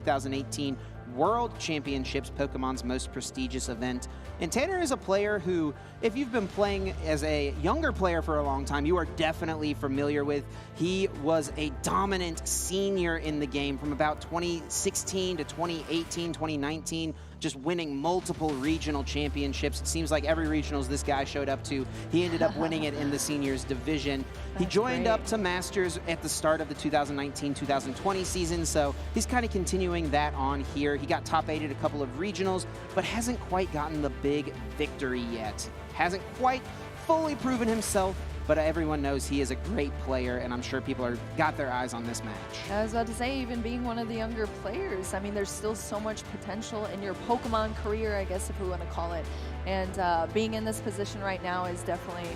2018 World Championships, Pokemon's most prestigious event. And Tanner is a player who, if you've been playing as a younger player for a long time, you are definitely familiar with. He was a dominant senior in the game from about 2016 to 2018, 2019, just winning multiple regional championships. It seems like every regionals this guy showed up to, he ended up winning it in the seniors division. He joined up to Masters at the start of the 2019-2020 season, so he's kind of continuing that on here. He got top 8 at a couple of regionals, but hasn't quite gotten the big victory yet. Hasn't quite fully proven himself, but everyone knows he is a great player, and I'm sure people are got their eyes on this match. I was about to say, even being one of the younger players, I mean, there's still so much potential in your Pokemon career, I guess, if we want to call it. And being in this position right now is definitely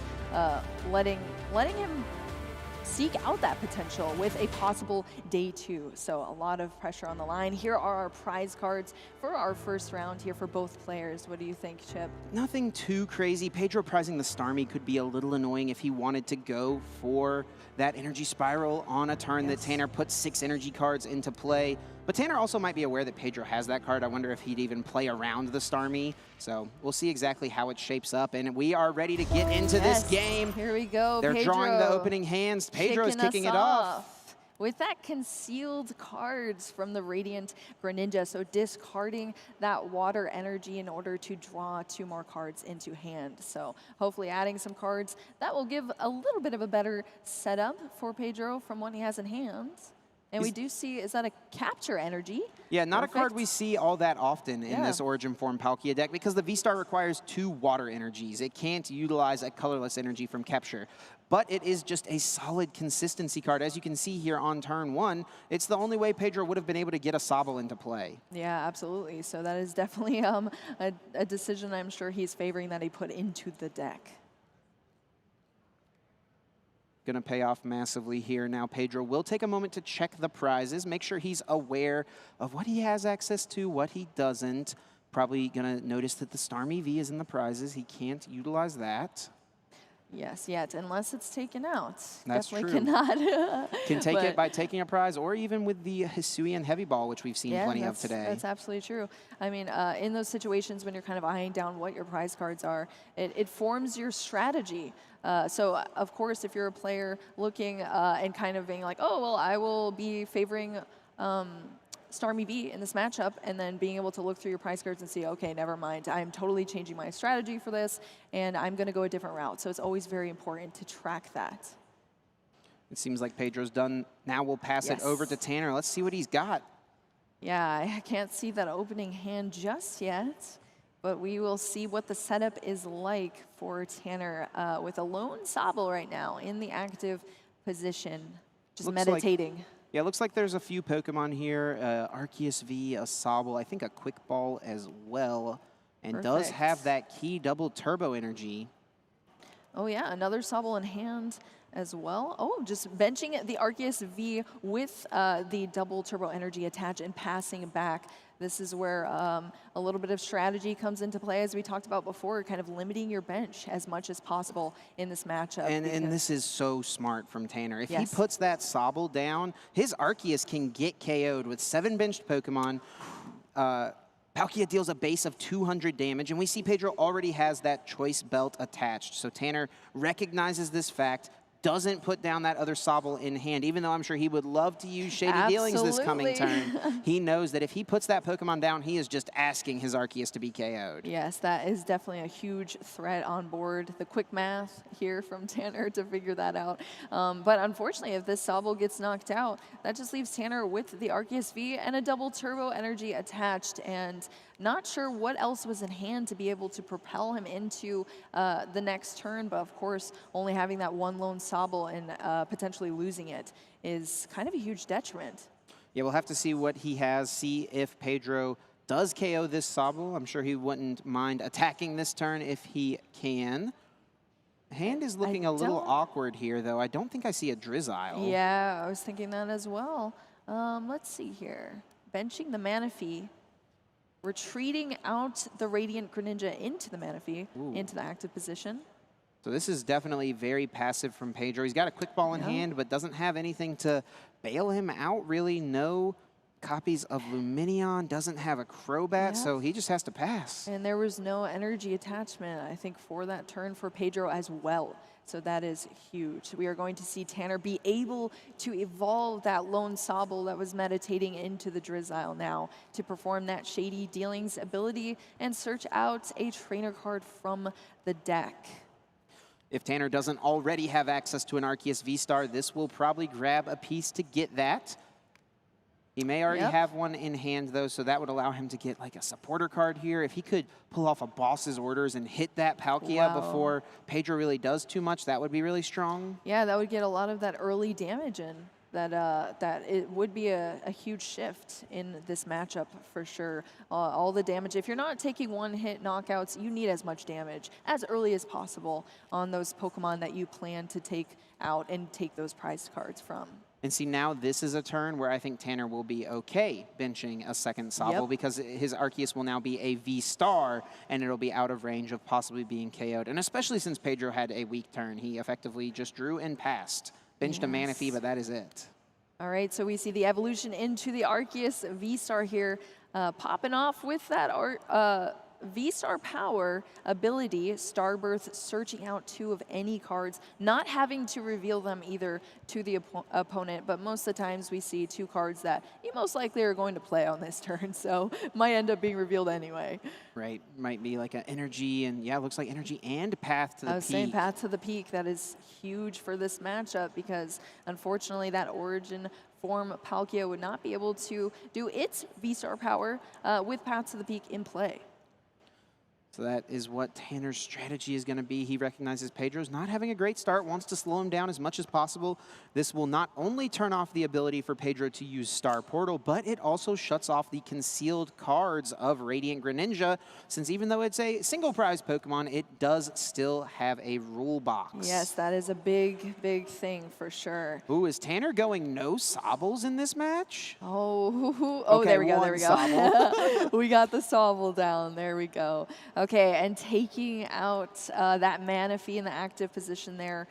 letting him seek out that potential with a possible day 2. So a lot of pressure on the line. Here are our prize cards for our first round here for both players. What do you think, Chip? Nothing too crazy. Pedro prizing the Starmie could be a little annoying if he wanted to go for that energy spiral on a turn that Tanner puts 6 energy cards into play. But Tanner also might be aware that Pedro has that card. I wonder if he'd even play around the Starmie. So we'll see exactly how it shapes up. And we are ready to get into this game. Here we go, They're Pedro drawing the opening hands. Pedro is kicking it off. With that concealed cards from the Radiant Greninja, so discarding that water energy in order to draw 2 more cards into hand. So hopefully adding some cards, that will give a little bit of a better setup for Pedro from what he has in hand. And we do see, is that a capture energy? Yeah, not Perfect. A card we see all that often in this Origin Form Palkia deck because the V-Star requires 2 water energies. It can't utilize a colorless energy from capture. But it is just a solid consistency card. As you can see here on turn 1, it's the only way Pedro would have been able to get a Sobble into play. Yeah, absolutely. So that is definitely a decision I'm sure he's favoring that he put into the deck. Going to pay off massively here. Now Pedro will take a moment to check the prizes, make sure he's aware of what he has access to, what he doesn't. Probably going to notice that the Starmie V is in the prizes. He can't utilize that. Yes, yet, unless it's taken out. That's Definitely true. Cannot. Can take it by taking a prize, or even with the Hisuian Heavy Ball, which we've seen plenty of today. That's absolutely true. I mean, in those situations when you're kind of eyeing down what your prize cards are, it forms your strategy. So, of course, if you're a player looking and kind of being like, oh, well, I will be favoring Starmie V in this matchup, and then being able to look through your prize cards and see, okay, never mind, I'm totally changing my strategy for this, and I'm going to go a different route. So it's always very important to track that. It seems like Pedro's done. Now we'll pass it over to Tanner. Let's see what he's got. Yeah, I can't see that opening hand just yet, but we will see what the setup is like for Tanner with a lone Sobble right now in the active position, just meditating. Yeah, it looks like there's a few Pokemon here. Arceus V, a Sobble, I think a Quick Ball as well. And does have that key double turbo energy. Oh yeah, another Sobble in hand as well. Oh, just benching the Arceus V with the double turbo energy attached and passing back. This is where a little bit of strategy comes into play, as we talked about before, kind of limiting your bench as much as possible in this matchup. And this is so smart from Tanner. If he puts that Sobble down, his Arceus can get KO'd with 7 benched Pokemon. Palkia deals a base of 200 damage, and we see Pedro already has that choice belt attached. So Tanner recognizes this fact, doesn't put down that other Sobble in hand, even though I'm sure he would love to use Shady Dealings this coming turn. He knows that if he puts that Pokemon down, he is just asking his Arceus to be KO'd. Yes, that is definitely a huge threat on board. The quick math here from Tanner to figure that out. But unfortunately, if this Sobble gets knocked out, that just leaves Tanner with the Arceus V and a double turbo energy attached, and not sure what else was in hand to be able to propel him into the next turn, but of course, only having that one lone Sobble and potentially losing it is kind of a huge detriment. Yeah, we'll have to see what he has, see if Pedro does KO this Sobble. I'm sure he wouldn't mind attacking this turn if he can. Hand is looking a little awkward here, though. I don't think I see a Drizzile. Yeah, I was thinking that as well. Let's see here. Benching the Manaphy. Retreating out the Radiant Greninja into the Manaphy, into the active position. So this is definitely very passive from Pedro. He's got a Quick Ball in hand, but doesn't have anything to bail him out, really. No copies of Luminion, doesn't have a Crobat, so he just has to pass. And there was no energy attachment, I think, for that turn for Pedro as well. So that is huge. We are going to see Tanner be able to evolve that lone Sobble that was meditating into the Drizzile now to perform that Shady Dealings ability and search out a trainer card from the deck. If Tanner doesn't already have access to an Arceus V-Star, this will probably grab a piece to get that. He may already have one in hand, though, so that would allow him to get like a supporter card here. If he could pull off a boss's orders and hit that Palkia before Pedro really does too much, that would be really strong. Yeah, that would get a lot of that early damage in. That it would be a huge shift in this matchup for sure. All the damage, if you're not taking one-hit knockouts, you need as much damage as early as possible on those Pokemon that you plan to take out and take those prized cards from. And see, now this is a turn where I think Tanner will be okay benching a second Sobble because his Arceus will now be a V-Star, and it'll be out of range of possibly being KO'd. And especially since Pedro had a weak turn, he effectively just drew and passed. Benched a Manaphy, but that is it. All right, so we see the evolution into the Arceus V-Star here, popping off with that V-Star power ability, Starbirth, searching out 2 of any cards, not having to reveal them either to the opponent, but most of the times we see 2 cards that you most likely are going to play on this turn, so might end up being revealed anyway. Right, might be like an Energy, and yeah, it looks like Energy and Path to the Peak. I was saying Path to the Peak, that is huge for this matchup because unfortunately that Origin form Palkia would not be able to do its V-Star power with Path to the Peak in play. So that is what Tanner's strategy is going to be. He recognizes Pedro's not having a great start, wants to slow him down as much as possible. This will not only turn off the ability for Pedro to use Star Portal, but it also shuts off the concealed cards of Radiant Greninja, since even though it's a single prize Pokemon, it does still have a rule box. Yes, that is a big, big thing for sure. Ooh, is Tanner going no Sobbles in this match? Oh, okay, there we go, there we go. We got the Sobble down, there we go. Okay, and taking out that Manaphy in the active position there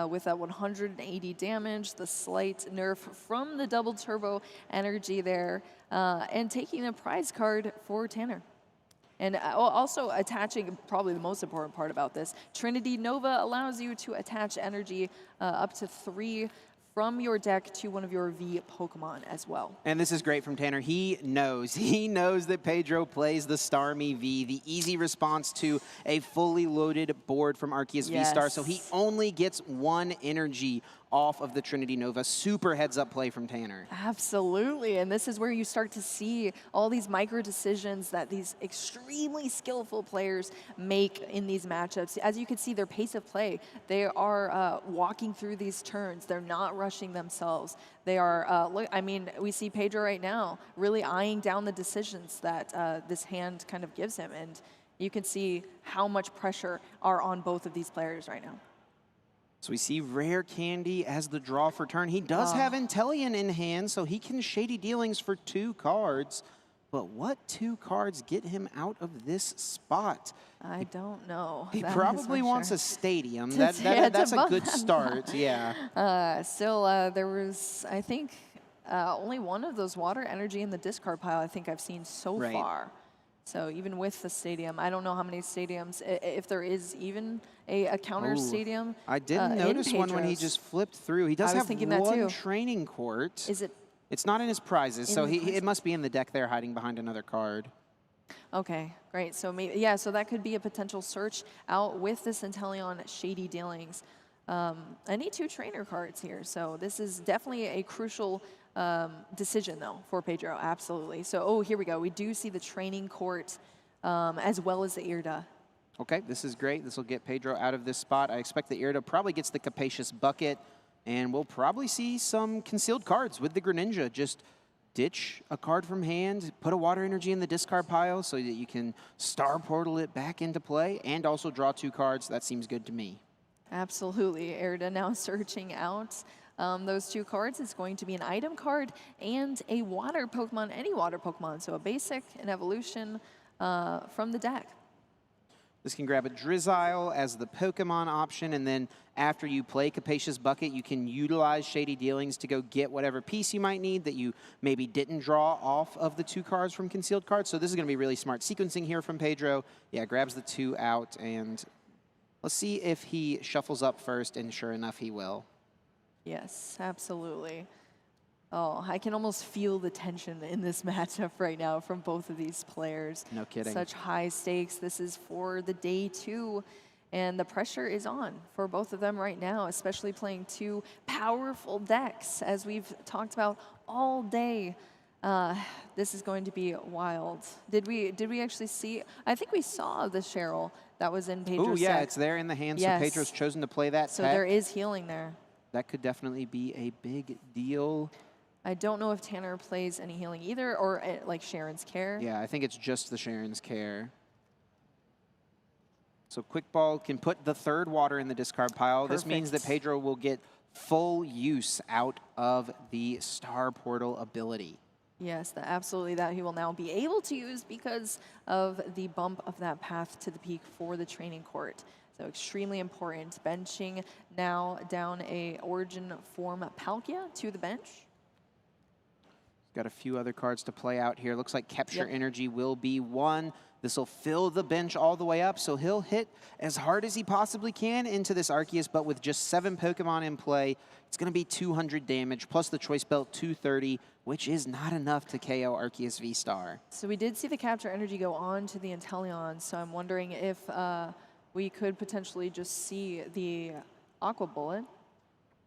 with that 180 damage, the slight nerf from the double turbo energy there, and taking the prize card for Tanner. And also attaching, probably the most important part about this, Trinity Nova allows you to attach energy up to 3 from your deck to one of your V Pokemon as well. And this is great from Tanner. He knows that Pedro plays the Starmie V, the easy response to a fully loaded board from Arceus V-Star. So he only gets 1 energy off of the Trinity Nova. Super heads-up play from Tanner. Absolutely, and this is where you start to see all these micro decisions that these extremely skillful players make in these matchups. As you can see, their pace of play, they are walking through these turns. They're not rushing themselves. They are, I mean, we see Pedro right now really eyeing down the decisions that this hand kind of gives him, and you can see how much pressure are on both of these players right now. So we see Rare Candy as the draw for turn. He does have Inteleon in hand, so he can Shady Dealings for 2 cards. But what 2 cards get him out of this spot? I don't know. He probably wants a stadium. That's a good start, yeah. Still, there was, I think, only 1 of those water energy in the discard pile I think I've seen so far. So even with the stadium, I don't know how many stadiums, if there is even a counter stadium. I didn't notice one when he just flipped through. He does have 1 training court. Is it? It's not in his prizes, so it must be in the deck there hiding behind another card. Okay, great. So maybe, yeah, so that could be a potential search out with this Inteleon Shady Dealings. I need 2 trainer cards here, so this is definitely a crucial decision, though, for Pedro, absolutely. So, here we go. We do see the training court as well as the Irida. Okay, this is great. This will get Pedro out of this spot. I expect the Irida probably gets the Capacious Bucket, and we'll probably see some concealed cards with the Greninja. Just ditch a card from hand, put a water energy in the discard pile so that you can Star Portal it back into play, and also draw 2 cards. That seems good to me. Absolutely. Irida now searching out those 2 cards. It's going to be an item card and a water Pokemon, any water Pokemon. So a basic, an evolution from the deck. This can grab a Drizzile as the Pokemon option, and then after you play Capacious Bucket, you can utilize Shady Dealings to go get whatever piece you might need that you maybe didn't draw off of the 2 cards from Concealed Cards. So this is going to be really smart sequencing here from Pedro. Yeah, grabs the 2 out, and let's see if he shuffles up first, and sure enough, he will. Yes, absolutely. Oh, I can almost feel the tension in this matchup right now from both of these players. No kidding. Such high stakes. This is for the day 2, and the pressure is on for both of them right now, especially playing 2 powerful decks, as we've talked about all day. This is going to be wild. Did we actually see? I think we saw the Cheryl that was in Pedro's Oh, yeah, deck. it's there in the hand, Yes. so Pedro's chosen to play that So tech. there is healing there. That could definitely be a big deal. I don't know if Tanner plays any healing either, or like Sharon's Care. Yeah, I think it's just the Sharon's Care. So Quick Ball can put the 3rd water in the discard pile. This means that Perfect. Pedro will get full use out of the Star Portal ability. Yes, absolutely that he will now be able to use because of the bump of that path to the peak for the training court. So extremely important. Benching now down a Origin Form Palkia to the bench. Got a few other cards to play out here. Looks like Capture Energy will be one. This will fill the bench all the way up, so he'll hit as hard as he possibly can into this Arceus, but with just 7 Pokemon in play, it's going to be 200 damage, plus the Choice Belt 230, which is not enough to KO Arceus V-Star. So we did see the Capture Energy go on to the Inteleon, so I'm wondering if we could potentially just see the Aqua Bullet.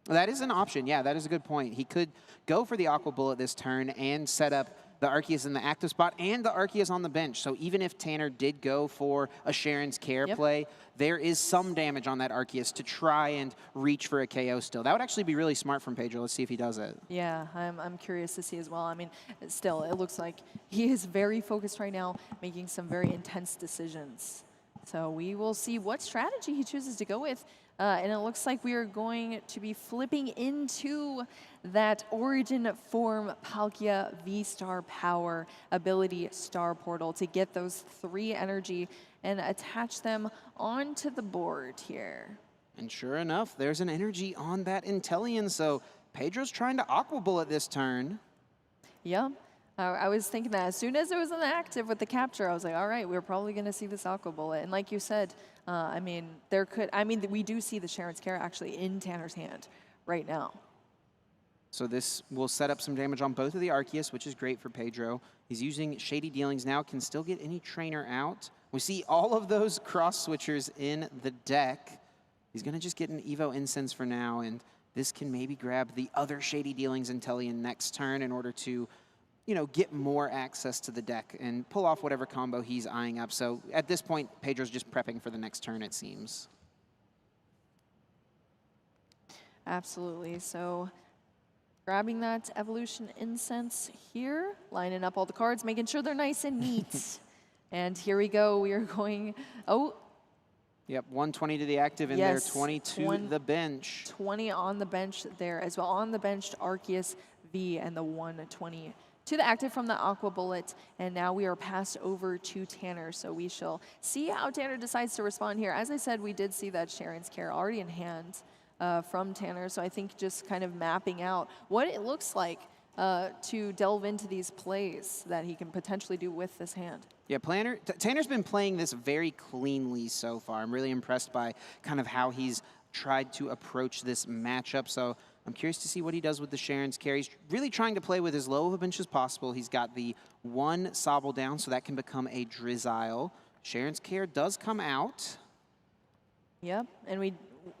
That is an option. Yeah, that is a good point. He could go for the Aqua Bullet this turn and set up the Arceus in the active spot and the Arceus on the bench. So even if Tanner did go for a Sharon's Care play, there is some damage on that Arceus to try and reach for a KO still. That would actually be really smart from Pedro. Let's see if he does it. Yeah, I'm curious to see as well. I mean, still, it looks like he is very focused right now, making some very intense decisions. So we will see what strategy he chooses to go with. And it looks like we are going to be flipping into that Origin Form Palkia V-Star Power ability Star Portal to get those 3 energy and attach them onto the board here. And sure enough, there's an energy on that Inteleon, so Pedro's trying to Aqua Bullet this turn. Yeah. I was thinking that as soon as it was in the active with the capture, I was like, all right, we're probably going to see this Aqua Bullet. And like you said, I mean, we do see the Sharon's Care actually in Tanner's hand right now. So this will set up some damage on both of the Arceus, which is great for Pedro. He's using Shady Dealings now, can still get any trainer out. We see all of those cross switchers in the deck. He's going to just get an Evo Incense for now, and this can maybe grab the other Shady Dealings Inteleon next turn in order to, you know, get more access to the deck and pull off whatever combo he's eyeing up. So at this point, Pedro's just prepping for the next turn, it seems. Absolutely. So grabbing that Evolution Incense here, lining up all the cards, making sure they're nice and neat. And here we go. We are going, Yep, 120 to the active, and yes, there 20 to the bench. 20 on the bench there as well. On the bench, Arceus V and the 120 to the active from the Aqua Bullet, and now we are passed over to Tanner, so we shall see how Tanner decides to respond here. As I said, we did see that Sharon's Care already in hand from Tanner, so I think just kind of mapping out what it looks like to delve into these plays that he can potentially do with this hand. Yeah, Tanner's been playing this very cleanly so far. I'm really impressed by kind of how he's tried to approach this matchup, so I'm curious to see what he does with the Sharon's Care. He's really trying to play with as low of a bench as possible. He's got the 1 Sobble down, so that can become a Drizzile. Sharon's Care does come out. Yep, and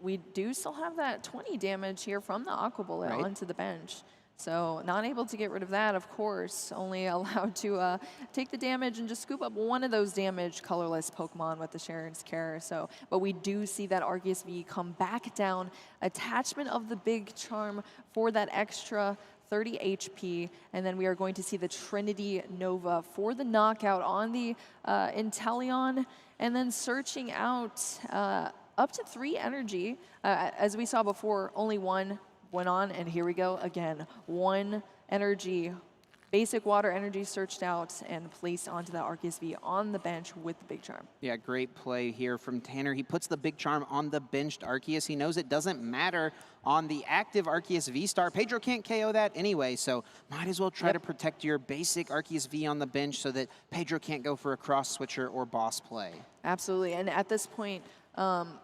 we do still have that 20 damage here from the Aqua Bullet onto the bench. So not able to get rid of that, of course, only allowed to take the damage and just scoop up one of those damaged colorless Pokemon with the Sharon's Care. So, but we do see that Arceus V come back down, attachment of the Big Charm for that extra 30 HP, and then we are going to see the Trinity Nova for the knockout on the Inteleon, and then searching out up to 3 energy. As we saw before, only 1 went on, and here we go again. 1 energy basic water energy searched out and placed onto the Arceus V on the bench with the Big Charm. Yeah, great play here from Tanner. He puts the Big Charm on the benched Arceus. He knows it doesn't matter on the active Arceus V-Star. Pedro can't KO that anyway, so might as well try to protect your basic Arceus V on the bench so that Pedro can't go for a cross switcher or boss play. Absolutely, and at this point,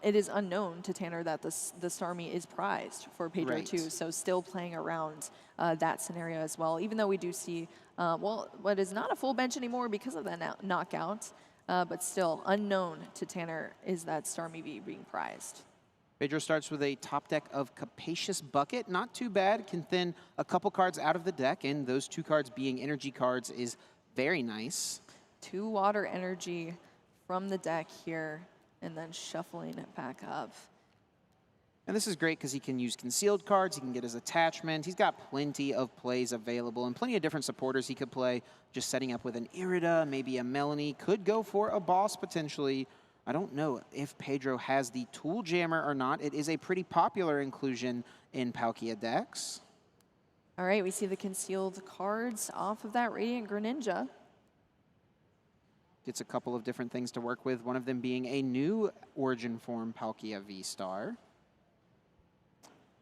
it is unknown to Tanner that the Starmie is prized for Pedro too, so still playing around that scenario as well, even though we do see, well, what is not a full bench anymore because of that knockout, but still unknown to Tanner is that Starmie V being prized. Pedro starts with a top deck of Capacious Bucket. Not too bad, can thin a couple cards out of the deck, and those 2 cards being energy cards is very nice. 2 water energy from the deck here, and then shuffling it back up. And this is great because he can use concealed cards, he can get his attachment, he's got plenty of plays available and plenty of different supporters he could play. Just setting up with an Irida, maybe a Melanie, could go for a boss potentially. I don't know if Pedro has the Tool Jammer or not. It is a pretty popular inclusion in Palkia decks. All right, we see the concealed cards off of that Radiant Greninja. Gets a couple of different things to work with, one of them being a new Origin Form Palkia V-Star.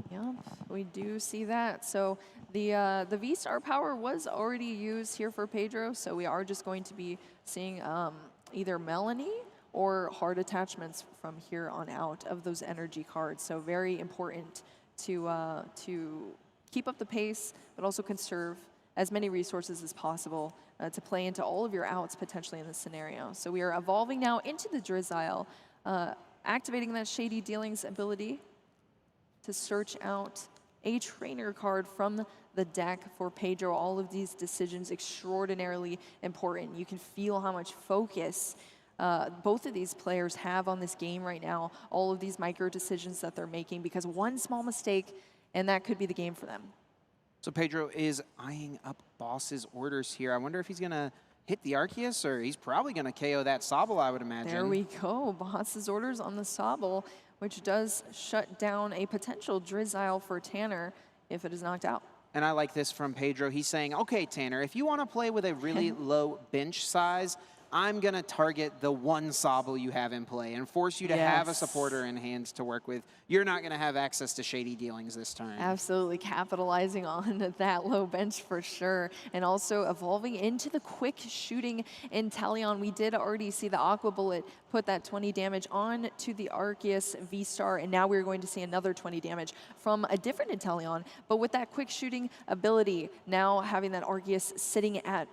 Yep, we do see that. So the V-Star power was already used here for Pedro, so we are just going to be seeing either Melanie or hard attachments from here on out of those energy cards. So very important to keep up the pace, but also conserve as many resources as possible to play into all of your outs potentially in this scenario. So we are evolving now into the Drizzile, activating that Shady Dealings ability to search out a trainer card from the deck for Pedro. All of these decisions extraordinarily important. You can feel how much focus both of these players have on this game right now, all of these micro decisions that they're making, because one small mistake and that could be the game for them. So Pedro is eyeing up boss's orders here. I wonder if he's going to hit the Arceus, or he's probably going to KO that Sobble, I would imagine. There we go. Boss's orders on the Sobble, which does shut down a potential Drizzile for Tanner if it is knocked out. And I like this from Pedro. He's saying, okay, Tanner, if you want to play with a really low bench size, I'm going to target the one Sobble you have in play and force you to have a supporter in hand to work with. You're not going to have access to Shady Dealings this turn. Absolutely capitalizing on that low bench for sure. And also evolving into the quick shooting Inteleon. We did already see the Aqua Bullet put that 20 damage on to the Arceus V-Star, and now we're going to see another 20 damage from a different Inteleon. But with that quick shooting ability, now having that Arceus sitting at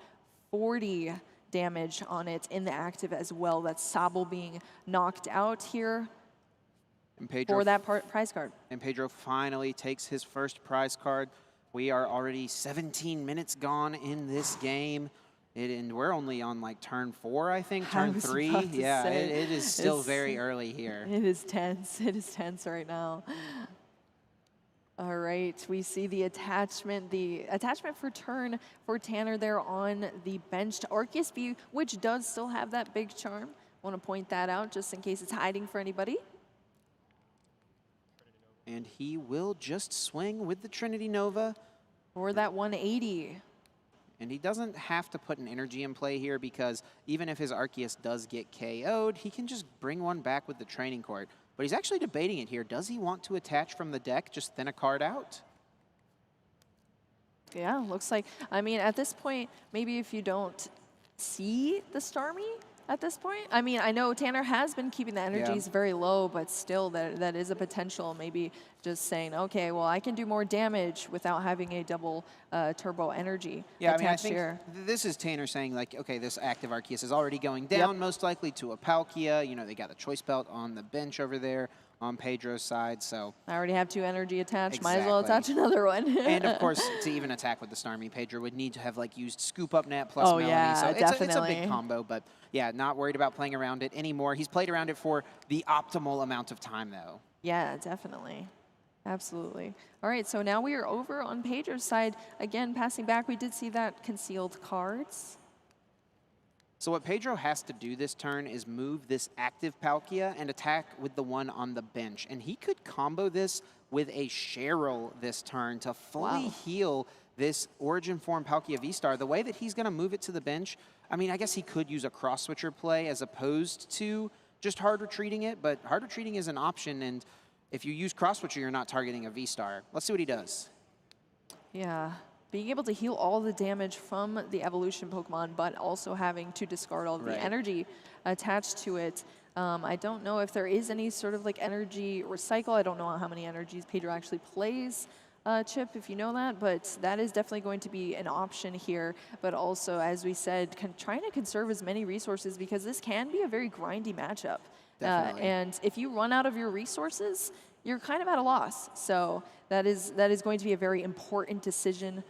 40 damage on it in the active as well. That's Sobble being knocked out here for that prize card. And Pedro finally takes his first prize card. We are already 17 minutes gone in this game. And we're only on like turn 4, I think, turn 3. Yeah, it is still very early here. It is tense. It is tense right now. All right, we see the attachment for turn for Tanner there on the benched Arceus V, which does still have that big charm. Want to point that out just in case it's hiding for anybody. And he will just swing with the Trinity Nova. For that 180. And he doesn't have to put an energy in play here because even if his Arceus does get KO'd, he can just bring one back with the training court. But he's actually debating it here. Does he want to attach from the deck, just thin a card out? Yeah, looks like, I mean, at this point, maybe if you don't see the Starmie at this point. I mean, I know Tanner has been keeping the energies very low, but still that is a potential. Maybe just saying, okay, well, I can do more damage without having a double turbo energy attached here. This is Tanner saying, like, okay, this active Arceus is already going down, most likely to a Palkia. You know, they got the choice belt on the bench over there on Pedro's side, so. I already have 2 energy attached, might as well attach another one. And of course, to even attack with the Starmie, Pedro would need to have like used Scoop Up Net plus Melanie. Yeah, so definitely. It's a big combo, but yeah, not worried about playing around it anymore. He's played around it for the optimal amount of time though. Yeah, definitely. Absolutely. All right, so now we are over on Pedro's side. Again, passing back, we did see that concealed cards. So what Pedro has to do this turn is move this active Palkia and attack with the one on the bench. And he could combo this with a Cheryl this turn to fully heal this Origin form Palkia V-Star, the way that he's going to move it to the bench, I mean, I guess he could use a cross-switcher play as opposed to just hard retreating it, but hard retreating is an option, and if you use cross-switcher, you're not targeting a V-Star. Let's see what he does. Yeah, being able to heal all the damage from the evolution Pokemon, but also having to discard all of the energy attached to it. I don't know if there is any sort of like energy recycle. I don't know how many energies Pedro actually plays, Chip, if you know that, but that is definitely going to be an option here. But also, as we said, trying to conserve as many resources because this can be a very grindy matchup. And if you run out of your resources, you're kind of at a loss. So that is going to be a very important decision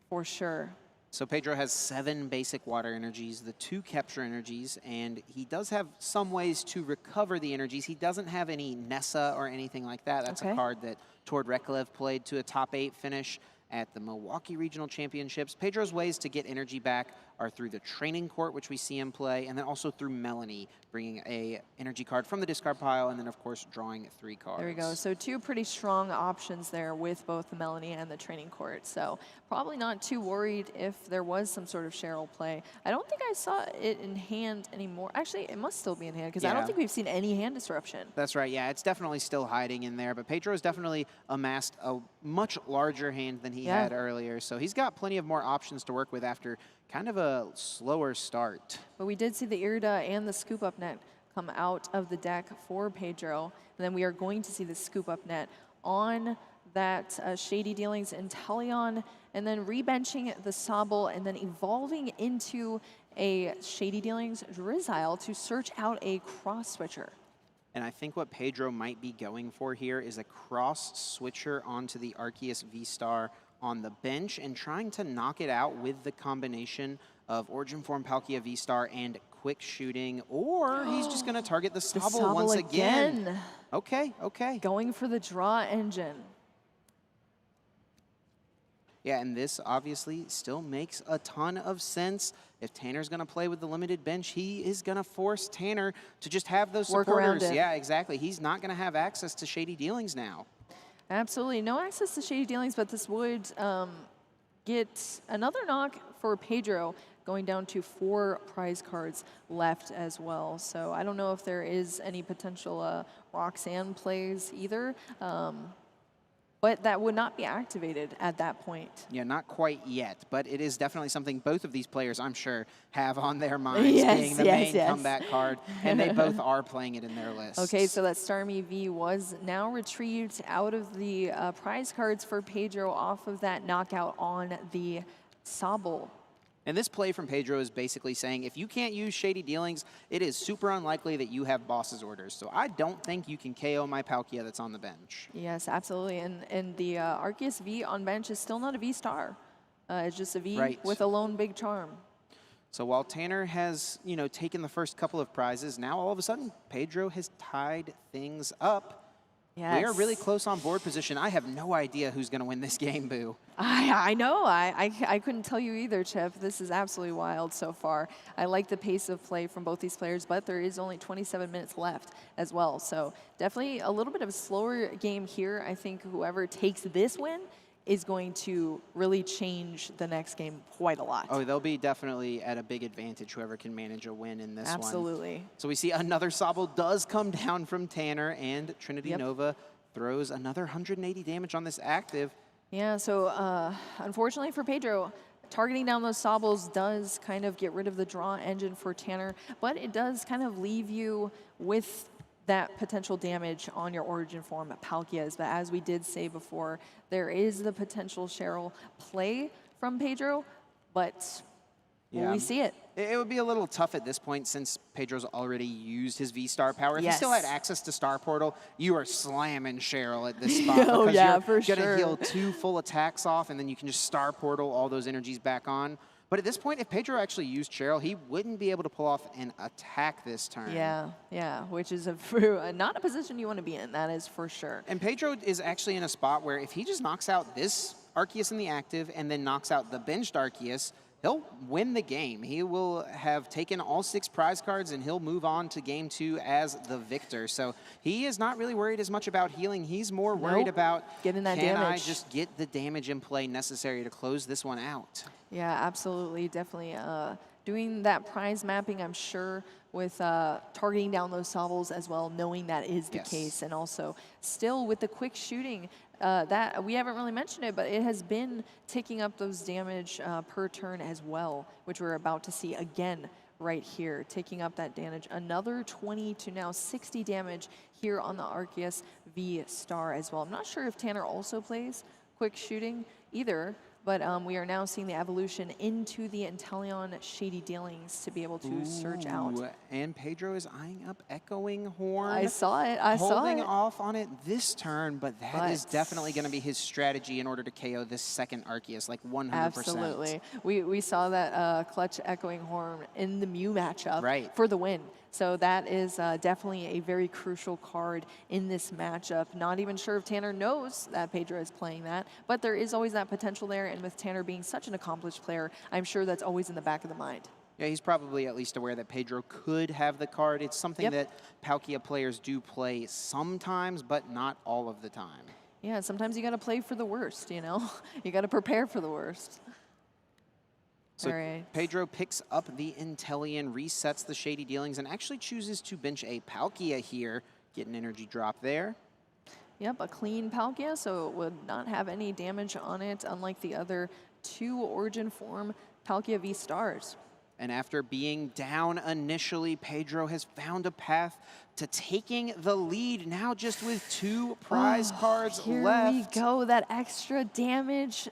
for sure. So Pedro has 7 basic water energies, the 2 capture energies, and he does have some ways to recover the energies. He doesn't have any Nessa or anything like that. That's a card that Tord Reklev played to a top 8 finish at the Milwaukee Regional Championships. Pedro's ways to get energy back are through the training court, which we see him play, and then also through Melanie, bringing a energy card from the discard pile, and then of course drawing 3 cards. There we go. So 2 pretty strong options there with both the Melanie and the training court. So probably not too worried if there was some sort of Cheryl play. I don't think I saw it in hand anymore. Actually, it must still be in hand because I don't think we've seen any hand disruption. That's right. Yeah, it's definitely still hiding in there, but Pedro has definitely amassed a much larger hand than he had earlier. So he's got plenty of more options to work with after kind of a slower start. But we did see the Irida and the Scoop Up Net come out of the deck for Pedro. And then we are going to see the Scoop Up Net on that Shady Dealings Inteleon, and then rebenching the Sobble, and then evolving into a Shady Dealings Drizzile to search out a cross switcher. And I think what Pedro might be going for here is a cross switcher onto the Arceus V-Star on the bench and trying to knock it out with the combination of Origin Form Palkia V-Star and Quick Shooting, or he's just going to target the Sobble once again. Okay. Going for the draw engine. Yeah, and this obviously still makes a ton of sense. If Tanner's going to play with the limited bench, he is going to force Tanner to just have those supporters. Work around it. Yeah, exactly. He's not going to have access to Shady Dealings now. Absolutely. No access to Shady Dealings, but this would get another knock for Pedro, going down to 4 prize cards left as well. So I don't know if there is any potential Roxanne plays either. But that would not be activated at that point. Yeah, not quite yet, but it is definitely something both of these players, I'm sure, have on their minds, being the main comeback card, and they both are playing it in their list. Okay, so that Starmie V was now retrieved out of the prize cards for Pedro off of that knockout on the Sobble. And this play from Pedro is basically saying, if you can't use Shady Dealings, it is super unlikely that you have boss's orders. So I don't think you can KO my Palkia that's on the bench. Yes, absolutely. And the Arceus V on bench is still not a V-Star. It's just a V with a lone big charm. So while Tanner has, taken the first couple of prizes, now all of a sudden, Pedro has tied things up. Yes. We are really close on board position. I have no idea who's going to win this game, Boo. I know. I couldn't tell you either, Chip. This is absolutely wild so far. I like the pace of play from both these players, but there is only 27 minutes left as well. So definitely a little bit of a slower game here. I think whoever takes this win is going to really change the next game quite a lot. Oh, they'll be definitely at a big advantage, whoever can manage a win in this one. Absolutely. So we see another Sobble does come down from Tanner, and Trinity Nova throws another 180 damage on this active. Yeah, so unfortunately for Pedro, targeting down those Sobbles does kind of get rid of the draw engine for Tanner, but it does kind of leave you with that potential damage on your Origin form Palkias. But as we did say before, there is the potential Cheryl play from Pedro, but will we see it? It would be a little tough at this point since Pedro's already used his V-Star power. If he still had access to Star Portal, you are slamming Cheryl at this spot. Because you're going to heal 2 full attacks off, and then you can just Star Portal all those energies back on. But at this point, if Pedro actually used Cheryl, he wouldn't be able to pull off an attack this turn. Yeah, which is not a position you want to be in, that is for sure. And Pedro is actually in a spot where if he just knocks out this Arceus in the active and then knocks out the benched Arceus, he'll win the game. He will have taken all 6 prize cards, and he'll move on to game 2 as the victor. So he is not really worried as much about healing. He's more worried about getting that can damage. I just get the damage in play necessary to close this one out. Yeah, absolutely, definitely. Doing that prize mapping, I'm sure, with targeting down those Sobbles as well, knowing that is the case. And also, still with the quick shooting, that we haven't really mentioned it, but it has been ticking up those damage per turn as well, which we're about to see again right here, taking up that damage. Another 20 to now 60 damage here on the Arceus V Star as well. I'm not sure if Tanner also plays quick shooting either, but we are now seeing the evolution into the Inteleon Shady Dealings to be able to search out. And Pedro is eyeing up Echoing Horn. I saw it. I saw it. Holding off on it this turn, but that is definitely going to be his strategy in order to KO this second Arceus, like 100%. Absolutely. We saw that clutch Echoing Horn in the Mew matchup for the win. So that is definitely a very crucial card in this matchup. Not even sure if Tanner knows that Pedro is playing that, but there is always that potential there. And with Tanner being such an accomplished player, I'm sure that's always in the back of the mind. Yeah, he's probably at least aware that Pedro could have the card. It's something that Palkia players do play sometimes, but not all of the time. Yeah, sometimes you got to play for the worst, you know? You got to prepare for the worst. So Pedro picks up the Inteleon, resets the Shady Dealings, and actually chooses to bench a Palkia here. Get an energy drop there. Yep, a clean Palkia, so it would not have any damage on it, unlike the other 2 Origin Form Palkia V Stars. And after being down initially, Pedro has found a path to taking the lead, now just with 2 prize cards left. Here we go, that extra damage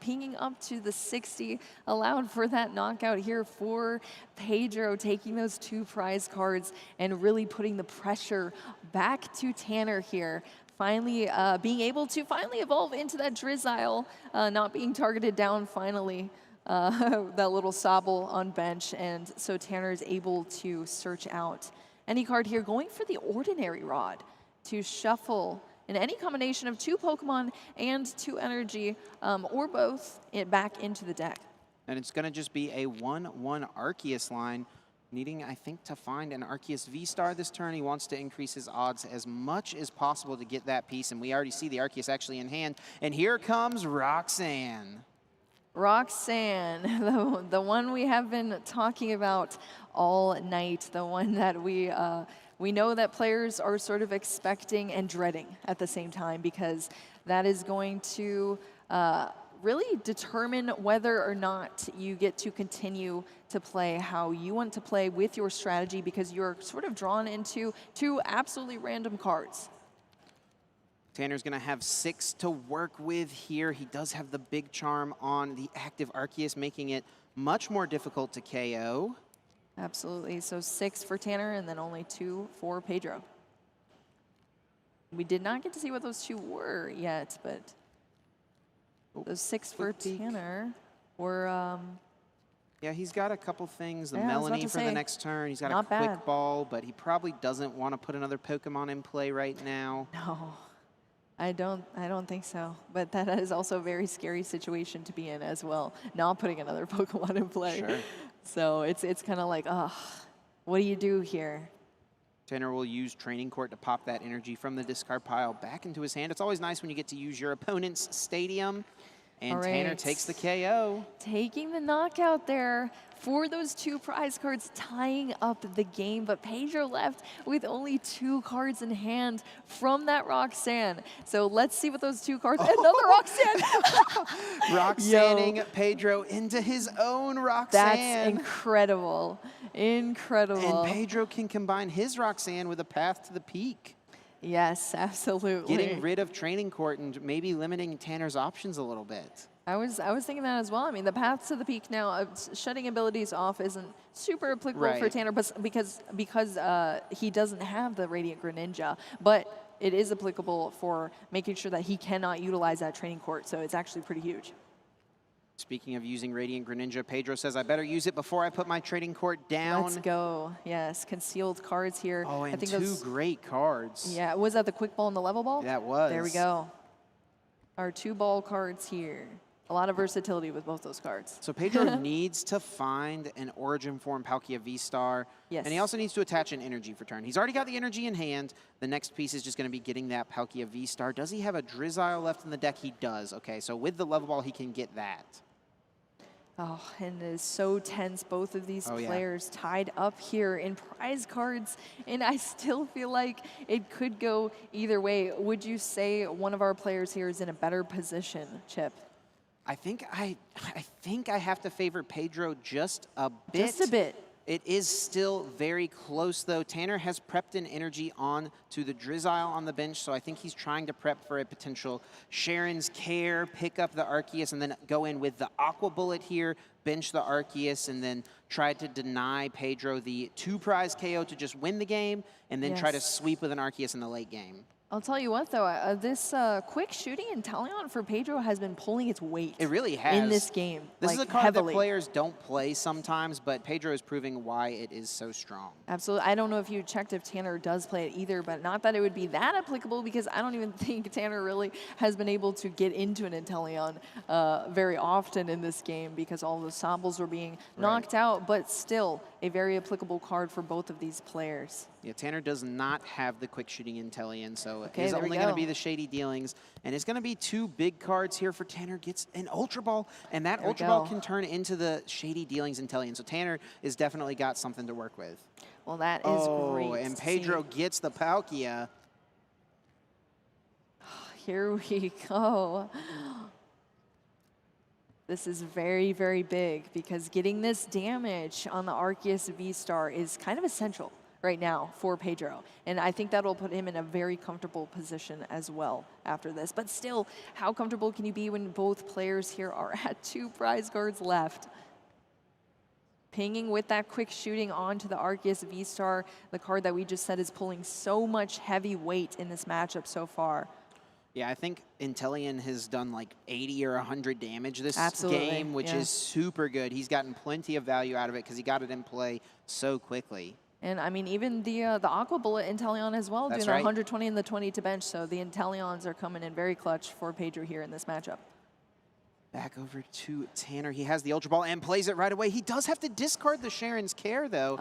pinging up to the 60, allowed for that knockout here for Pedro, taking those 2 prize cards and really putting the pressure back to Tanner here. Finally being able to evolve into that Drizzile, not being targeted down finally. That little Sobble on bench, and so Tanner is able to search out any card here, going for the Ordinary Rod to shuffle in any combination of 2 Pokemon and 2 energy, or both, back into the deck. And it's going to just be a 1-1 Arceus line, needing, I think, to find an Arceus V-Star this turn. He wants to increase his odds as much as possible to get that piece, and we already see the Arceus actually in hand. And here comes Roxanne. Roxanne, the one we have been talking about all night, the one that we know that players are sort of expecting and dreading at the same time, because that is going to really determine whether or not you get to continue to play how you want to play with your strategy, because you're sort of drawn into 2 absolutely random cards. Tanner's going to have 6 to work with here. He does have the Big Charm on the active Arceus, making it much more difficult to KO. Absolutely. So 6 for Tanner, and then only 2 for Pedro. We did not get to see what those 2 were yet, but those 6 for Tanner were... Yeah, he's got a couple things. The Melanie for the next turn. He's got a Quick Ball, but he probably doesn't want to put another Pokemon in play right now. No. I don't think so, but that is also a very scary situation to be in as well, not putting another Pokemon in play. Sure. So it's kind of like, what do you do here? Tanner will use Training Court to pop that energy from the discard pile back into his hand. It's always nice when you get to use your opponent's stadium. And Tanner takes the KO. Taking the knockout there for those 2 prize cards, tying up the game. But Pedro left with only 2 cards in hand from that Roxanne. So let's see what those 2 cards... Another Roxanne! Roxanning Pedro into his own Roxanne. That's incredible. Incredible. And Pedro can combine his Roxanne with a path to the peak. Yes, absolutely. Getting rid of Training Court and maybe limiting Tanner's options a little bit. I was thinking that as well. I mean, the path to the peak now, shutting abilities off isn't super applicable for Tanner, but because he doesn't have the Radiant Greninja, but it is applicable for making sure that he cannot utilize that Training Court, so it's actually pretty huge. Speaking of using Radiant Greninja, Pedro says, I better use it before I put my Trading Court down. Let's go. Yes, concealed cards here. Oh, and I think 2 great cards. Yeah, was that the Quick Ball and the Level Ball? That was. There we go. Our 2 ball cards here. A lot of versatility with both those cards. So Pedro needs to find an Origin form Palkia V-Star. Yes. And he also needs to attach an energy for turn. He's already got the energy in hand. The next piece is just going to be getting that Palkia V-Star. Does he have a Drizzile left in the deck? He does. Okay, so with the level ball, he can get that. Oh, and it is so tense. Both of these players tied up here in prize cards, and I still feel like it could go either way. Would you say one of our players here is in a better position, Chip? I think I have to favor Pedro just a bit. Just a bit. It is still very close, though. Tanner has prepped an energy on to the Drizzile on the bench, so I think he's trying to prep for a potential Sharon's Care, pick up the Arceus, and then go in with the Aqua Bullet here, bench the Arceus, and then try to deny Pedro the 2-prize KO to just win the game, and then try to sweep with an Arceus in the late game. I'll tell you what, though, this quick shooting Inteleon for Pedro has been pulling its weight. It really has. In this game, This like, is a card heavily. that players don't play sometimes, but Pedro is proving why it is so strong. Absolutely. I don't know if you checked if Tanner does play it either, but not that it would be that applicable, because I don't even think Tanner really has been able to get into an Inteleon very often in this game because all the Sobbles were being knocked out, but still a very applicable card for both of these players. Yeah, Tanner does not have the quick shooting Inteleon, so Okay, it's there we only going to go. be the Shady Dealings. And it's going to be 2 big cards here for Tanner. Gets an Ultra Ball, and that There we Ultra Ball go. can turn into the Shady Dealings Inteleon. So Tanner has definitely got something to work with. Well, that is great. And to Pedro see. gets the Palkia. Here we go. This is very, very big because getting this damage on the Arceus V-Star is kind of essential right now for Pedro. And I think that'll put him in a very comfortable position as well after this. But still, how comfortable can you be when both players here are at 2 prize cards left? Pinging with that quick shooting onto the Arceus V-Star, the card that we just said is pulling so much heavy weight in this matchup so far. Yeah, I think Inteleon has done like 80 or 100 damage this Absolutely, game, which is super good. He's gotten plenty of value out of it because he got it in play so quickly. And I mean, even the Aqua Bullet Inteleon as well, That's doing the right. 120 and the 20 to bench. So the Inteleons are coming in very clutch for Pedro here in this matchup. Back over to Tanner. He has the Ultra Ball and plays it right away. He does have to discard the Sharon's Care, though.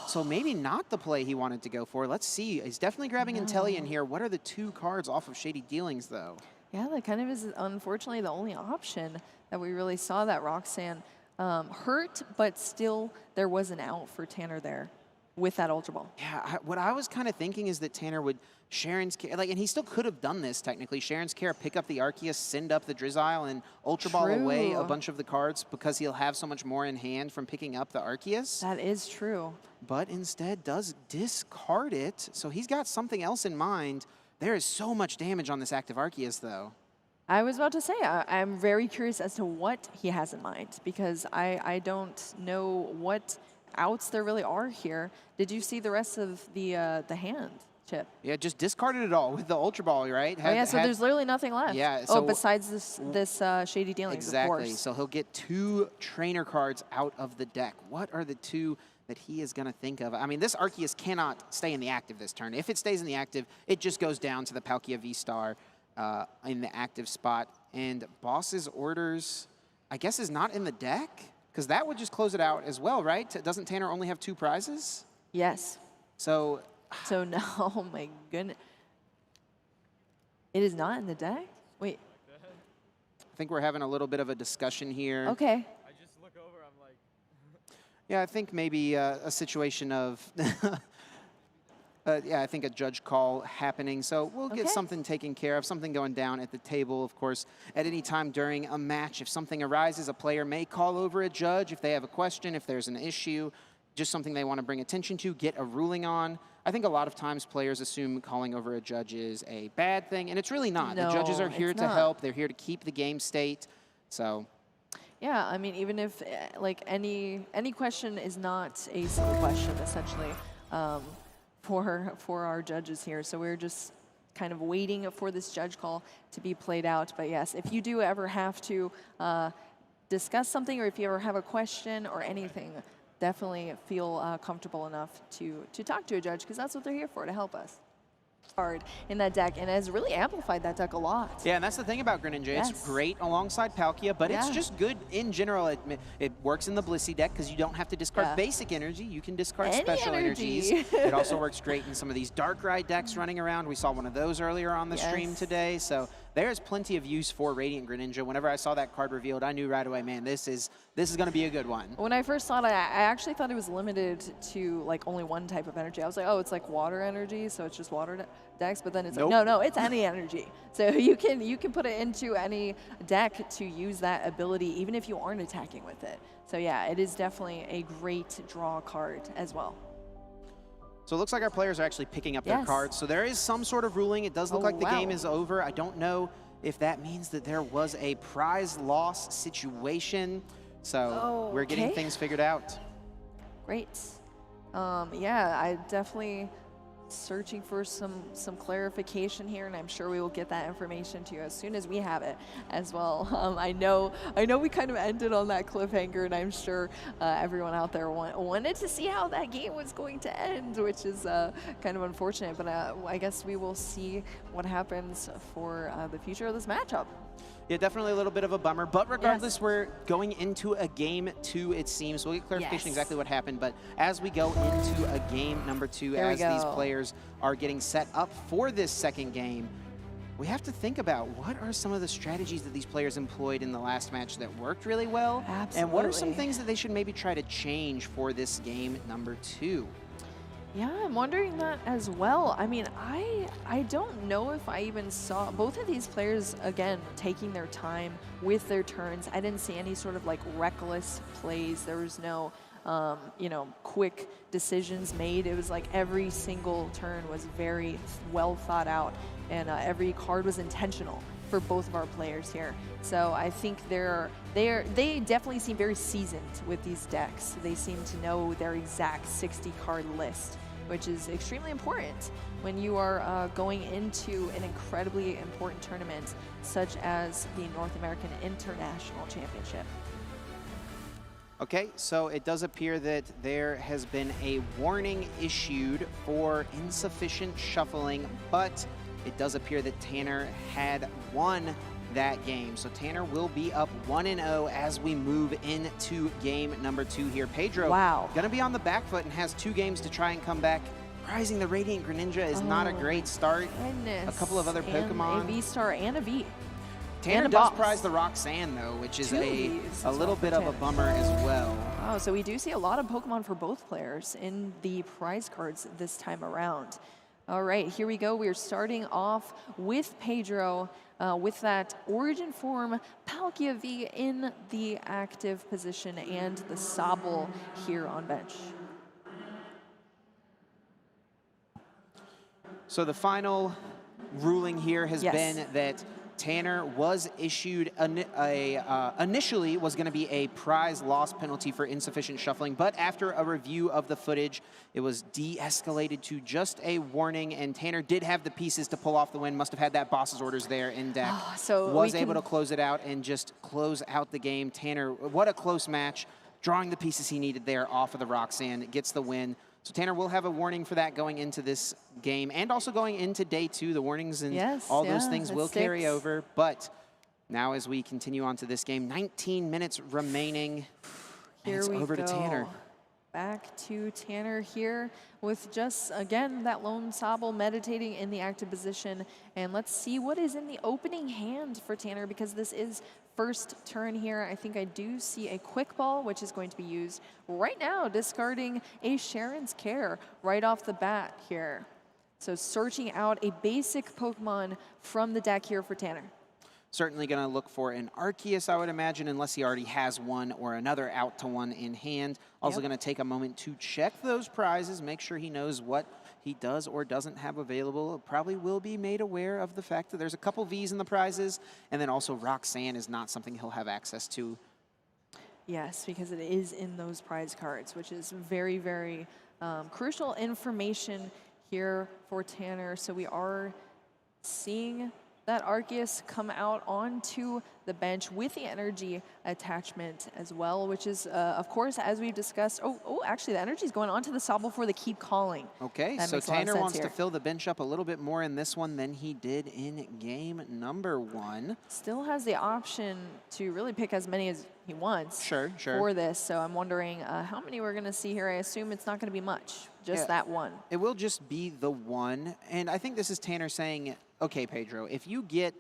So maybe not the play he wanted to go for. Let's see. He's definitely grabbing Inteleon here. What are the 2 cards off of Shady Dealings, though? Yeah, that kind of is unfortunately the only option that we really saw that Roxanne hurt, but still there was an out for Tanner there with that Ultra Ball. Yeah, what I was kind of thinking is that Tanner would Sharon's Care, like, and he still could have done this technically. Sharon's Care, pick up the Arceus, send up the Drizzile, and Ultra Ball away a bunch of the cards because he'll have so much more in hand from picking up the Arceus. That is true. But instead does discard it, so he's got something else in mind. There is so much damage on this active Arceus, though. I was about to say, I'm very curious as to what he has in mind because I don't know what outs there really are here. Did you see the rest of the hand, Chip? Yeah, just discarded it all with the Ultra Ball, right? Oh yeah, so there's literally nothing left. Yeah. Oh, So besides this Shady Dealings, exactly. of course. So he'll get 2 trainer cards out of the deck. What are the 2 that he is going to think of? I mean, this Arceus cannot stay in the active this turn. If it stays in the active, it just goes down to the Palkia V-Star in the active spot. And Boss's Orders, I guess, is not in the deck because that would just close it out as well, right? Doesn't Tanner only have 2 prizes? Yes. So no, oh my goodness. It is not in the deck? Wait. I think we're having a little bit of a discussion here. Okay. I just look over, I'm like... Yeah, I think maybe a situation of, I think a judge call happening. So we'll get something taken care of, something going down at the table. Of course, at any time during a match, if something arises, a player may call over a judge if they have a question, if there's an issue, just something they want to bring attention to, get a ruling on. I think a lot of times players assume calling over a judge is a bad thing, and it's really not. No, the judges are here it's to not. help. They're here to keep the game state. So Yeah, I mean, even if like any question is not a silly question, essentially, for our judges here. So we're just kind of waiting for this judge call to be played out. But yes, if you do ever have to discuss something, or if you ever have a question or anything, definitely feel comfortable enough to talk to a judge because that's what they're here for, to help us. card in that deck and has really amplified that deck a lot. Yeah, and that's the thing about Greninja. Yes. It's great alongside Palkia, but it's Yeah. just good in general. It works in the Blissey deck because you don't have to discard Yeah. basic energy. You can discard Any special energy. energies. It also works great in some of these Darkrai decks running around. We saw one of those earlier on the stream Yes. today. So there's plenty of use for Radiant Greninja. Whenever I saw that card revealed, I knew right away, man, this is going to be a good one. When I first saw it, I actually thought it was limited to like only one type of energy. I was like, oh, it's like water energy, so it's just water decks. But then it's Nope. like, no, it's any energy. So you can put it into any deck to use that ability, even if you aren't attacking with it. So yeah, it is definitely a great draw card as well. So it looks like our players are actually picking up their Yes. cards. So there is some sort of ruling. It does look Oh, like the wow. game is over. I don't know if that means that there was a prize loss situation. So we're getting Okay. things figured out. Great. Yeah, I definitely searching for some clarification here, and I'm sure we will get that information to you as soon as we have it as well. I know we kind of ended on that cliffhanger, and I'm sure everyone out there wanted to see how that game was going to end, which is kind of unfortunate. But I guess we will see what happens for the future of this matchup. Yeah, definitely a little bit of a bummer. But regardless, Yes. we're going into a game 2, it seems. We'll get clarification Yes. exactly what happened. But as we go into a game number 2, There we as these go. players are getting set up for this second game, we have to think about what are some of the strategies that these players employed in the last match that worked really well? And what are some Absolutely. things that they should maybe try to change for this game number 2? Yeah, I'm wondering that as well. I mean, I don't know if I even saw both of these players, again, taking their time with their turns. I didn't see any sort of like reckless plays. There was no, quick decisions made. It was like every single turn was very well thought out, and every card was intentional for both of our players here. So I think they definitely seem very seasoned with these decks. They seem to know their exact 60 card list, which is extremely important when you are going into an incredibly important tournament such as the North American International Championship. Okay, so it does appear that there has been a warning issued for insufficient shuffling, but it does appear that Tanner had won that game. So Tanner will be up 1-0 as we move into game number 2 here. Pedro, Wow. gonna be on the back foot and has 2 games to try and come back. Prizing the Radiant Greninja is not a great start. Goodness. A couple of other And Pokemon. a V-Star and a V. Tanner and a does boss. prize the Roxanne though, which is Two of these a as little well bit for of a Tanner. bummer as well. Oh, so we do see a lot of Pokemon for both players in the prize cards this time around. All right, here we go. We are starting off with Pedro with that Origin Form Palkia V in the active position and the Sobble here on bench. So the final ruling here has Yes. been that Tanner was issued initially was going to be a prize loss penalty for insufficient shuffling, but after a review of the footage, it was de-escalated to just a warning, and Tanner did have the pieces to pull off the win, must have had that boss's orders there in deck. So was we able can- to close it out and just close out the game. Tanner, what a close match, drawing the pieces he needed there off of the Roxanne, gets the win. So Tanner will have a warning for that going into this game and also going into day 2. The warnings and Yes, all those yeah, things it will carry sticks. over. But now as we continue on to this game, 19 minutes remaining. And Here it's we over go. to Tanner. Back to Tanner here with just, again, that lone Sobble meditating in the active position. And let's see what is in the opening hand for Tanner, because this is first turn here. I think I do see a quick ball, which is going to be used right now, discarding a Sharon's Care right off the bat here. So searching out a basic Pokemon from the deck here for Tanner. Certainly going to look for an Arceus, I would imagine, unless he already has one or another out to one in hand. Also going to take a moment to check those prizes, make sure he knows what he does or doesn't have available. Probably will be made aware of the fact that there's a couple Vs in the prizes, and then also Roxanne is not something he'll have access to. Yes, because it is in those prize cards, which is very, very crucial information here for Tanner. So we are seeing that Arceus come out onto the bench with the energy attachment as well, which is, of course, as we've discussed. Actually, the energy is going onto the Sobble for the Keep Calling. Okay, That so makes a lot of Tanner sense wants here. to fill the bench up a little bit more in this one than he did in game number 1. Still has the option to really pick as many as he wants Sure. for this. So I'm wondering how many we're going to see here. I assume it's not going to be much, just that one. It will just be the one. And I think this is Tanner saying, okay, Pedro, if you get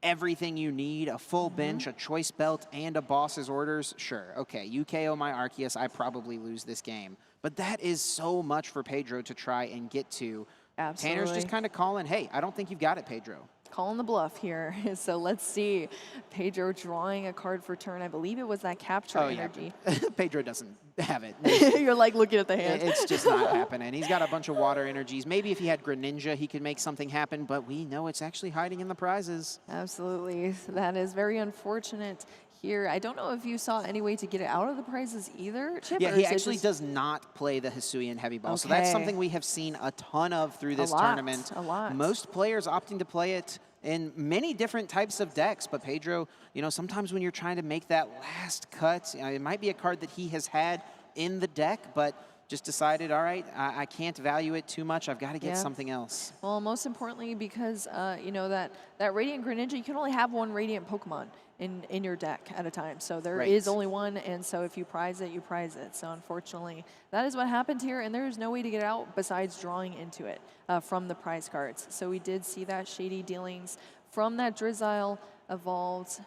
everything you need, a full bench, a choice belt, and a boss's orders, sure, okay, you KO my Arceus, I probably lose this game. But that is so much for Pedro to try and get to. Absolutely. Tanner's just kind of calling, hey, I don't think you've got it, Pedro. Calling the bluff here. So let's see. Pedro drawing a card for turn. I believe it was that capture energy. Yeah. Pedro doesn't have it. You're like looking at the hand. It's just not happening. He's got a bunch of water energies. Maybe if he had Greninja, he could make something happen, but we know it's actually hiding in the prizes. Absolutely. That is very unfortunate here. I don't know if you saw any way to get it out of the prizes either, Chip. Yeah, he actually does not play the Hisuian Heavy Ball, so that's something we have seen a ton of through this tournament. A lot. Most players opting to play it in many different types of decks, but Pedro, you know, sometimes when you're trying to make that last cut, it might be a card that he has had in the deck, but just decided, all right, I can't value it too much. I've got to get something else. Well, most importantly, because, you know, that Radiant Greninja, you can only have one Radiant Pokemon in your deck at a time. So there is only one, and so if you prize it, you prize it. So unfortunately, that is what happened here, and there is no way to get it out besides drawing into it from the prize cards. So we did see that Shady Dealings from that Drizzile evolved.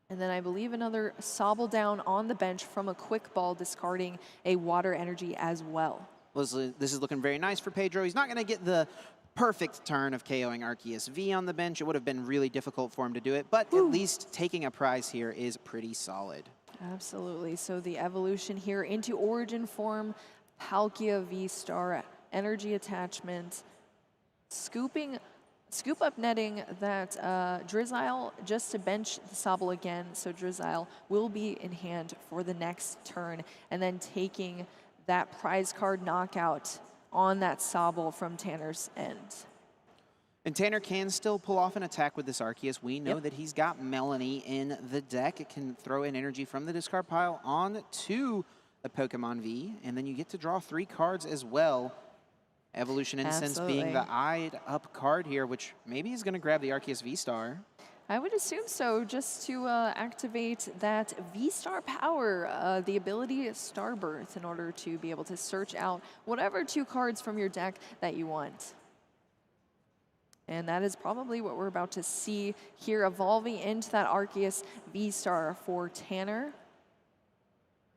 And then I believe another Sobble down on the bench from a Quick Ball, discarding a Water Energy as well. This is looking very nice for Pedro. He's not going to get the perfect turn of KOing Arceus V on the bench. It would have been really difficult for him to do it, but at least taking a prize here is pretty solid. Absolutely. So the evolution here into Origin form, Palkia V-Star, energy attachment, scoop up netting that Drizzile just to bench the Sobble again, so Drizzile will be in hand for the next turn, and then taking that prize card knockout on that Sobble from Tanner's end. And Tanner can still pull off an attack with this Arceus. We know that he's got Melanie in the deck. It can throw in energy from the discard pile on to a Pokemon V, and then you get to draw 3 cards as well. Evolution Incense being the eyed up card here, which maybe is going to grab the Arceus V-Star. I would assume so, just to activate that V-Star power, the ability Starbirth, in order to be able to search out whatever 2 cards from your deck that you want. And that is probably what we're about to see here, evolving into that Arceus V-Star for Tanner.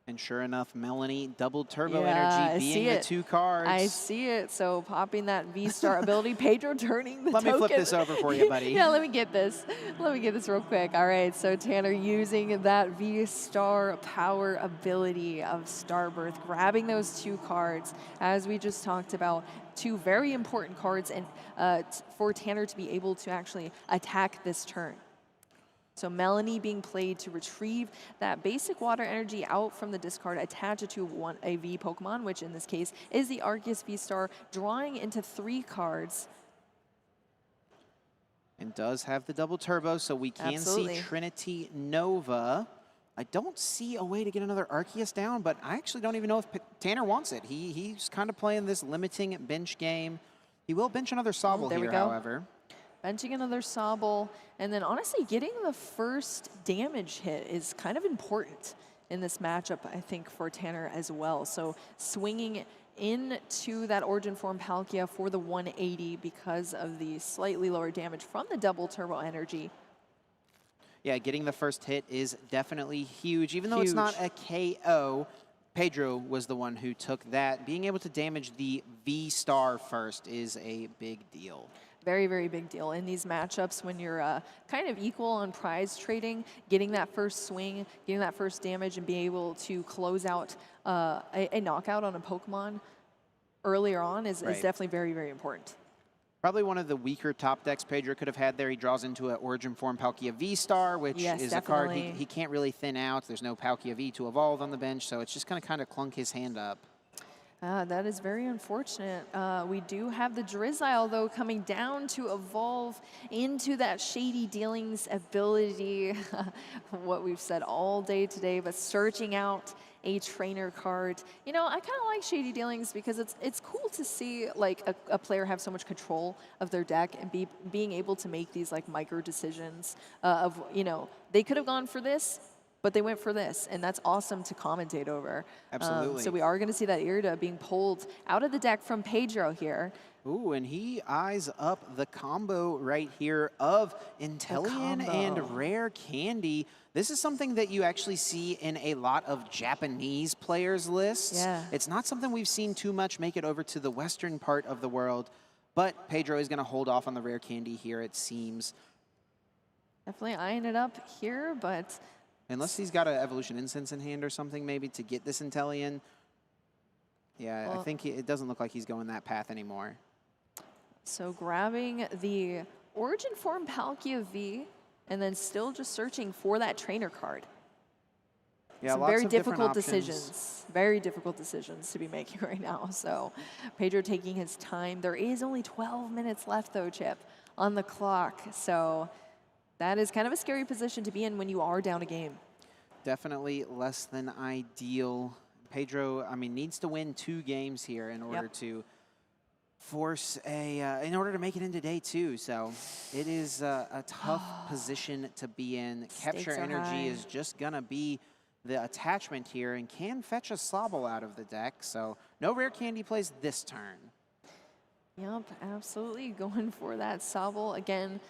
And sure enough, Melanie, double turbo energy being the 2 cards. I see it. So popping that V-Star ability, Pedro turning the Let me flip this over for you, buddy. Yeah, let me get this. Let me get this real quick. All right, so Tanner using that V-Star power ability of Starbirth, grabbing those 2 cards, as we just talked about, 2 very important cards, and for Tanner to be able to actually attack this turn. So Melanie being played to retrieve that basic water energy out from the discard, attach it to a V Pokemon, which in this case is the Arceus V-Star, drawing into 3 cards. And does have the double turbo, so we can see Trinity Nova. I don't see a way to get another Arceus down, but I actually don't even know if Tanner wants it. He's kind of playing this limiting bench game. He will bench another Sobble here, however. Benching another Sobble, and then honestly getting the first damage hit is kind of important in this matchup, I think, for Tanner as well. So swinging into that Origin form Palkia for the 180 because of the slightly lower damage from the double turbo energy. Yeah, getting the first hit is definitely huge. Even though it's not a KO, Pedro was the one who took that. Being able to damage the V-Star first is a big deal. Very, very big deal in these matchups when you're kind of equal on prize trading. Getting that first swing, getting that first damage, and being able to close out a knockout on a Pokemon earlier on is definitely very, very important. Probably one of the weaker top decks Pedro could have had there. He draws into an Origin form Palkia V-Star, which is a card he can't really thin out. There's no Palkia V to evolve on the bench, so it's just going to kind of clunk his hand up. That is very unfortunate. We do have the Drizzile, though, coming down to evolve into that Shady Dealings ability. What we've said all day today, but searching out a trainer card. You know, I kind of like Shady Dealings because it's cool to see like a player have so much control of their deck and being able to make these like micro decisions of, you know, they could have gone for this, but they went for this, and that's awesome to commentate over. Absolutely. So we are going to see that Irida being pulled out of the deck from Pedro here. Ooh, and he eyes up the combo right here of Inteleon and Rare Candy. This is something that you actually see in a lot of Japanese players' lists. Yeah. It's not something we've seen too much make it over to the western part of the world, but Pedro is going to hold off on the Rare Candy here, it seems. Definitely eyeing it up here, but... Unless he's got an Evolution Incense in hand or something, maybe, to get this Inteleon. Yeah, well, I think it doesn't look like he's going that path anymore. So grabbing the Origin Form Palkia V, and then still just searching for that trainer card. Yeah, Some lots very of different difficult options. decisions. Very difficult decisions to be making right now. So Pedro taking his time. There is only 12 minutes left, though, Chip, on the clock. So that is kind of a scary position to be in when you are down a game. Definitely less than ideal. Pedro, I mean, needs to win 2 games here in order to force in order to make it into day 2. So it is a tough position to be in. Capture Energy is just gonna be the attachment here and can fetch a Sobble out of the deck. So no Rare Candy plays this turn. Yep, absolutely going for that Sobble. Again,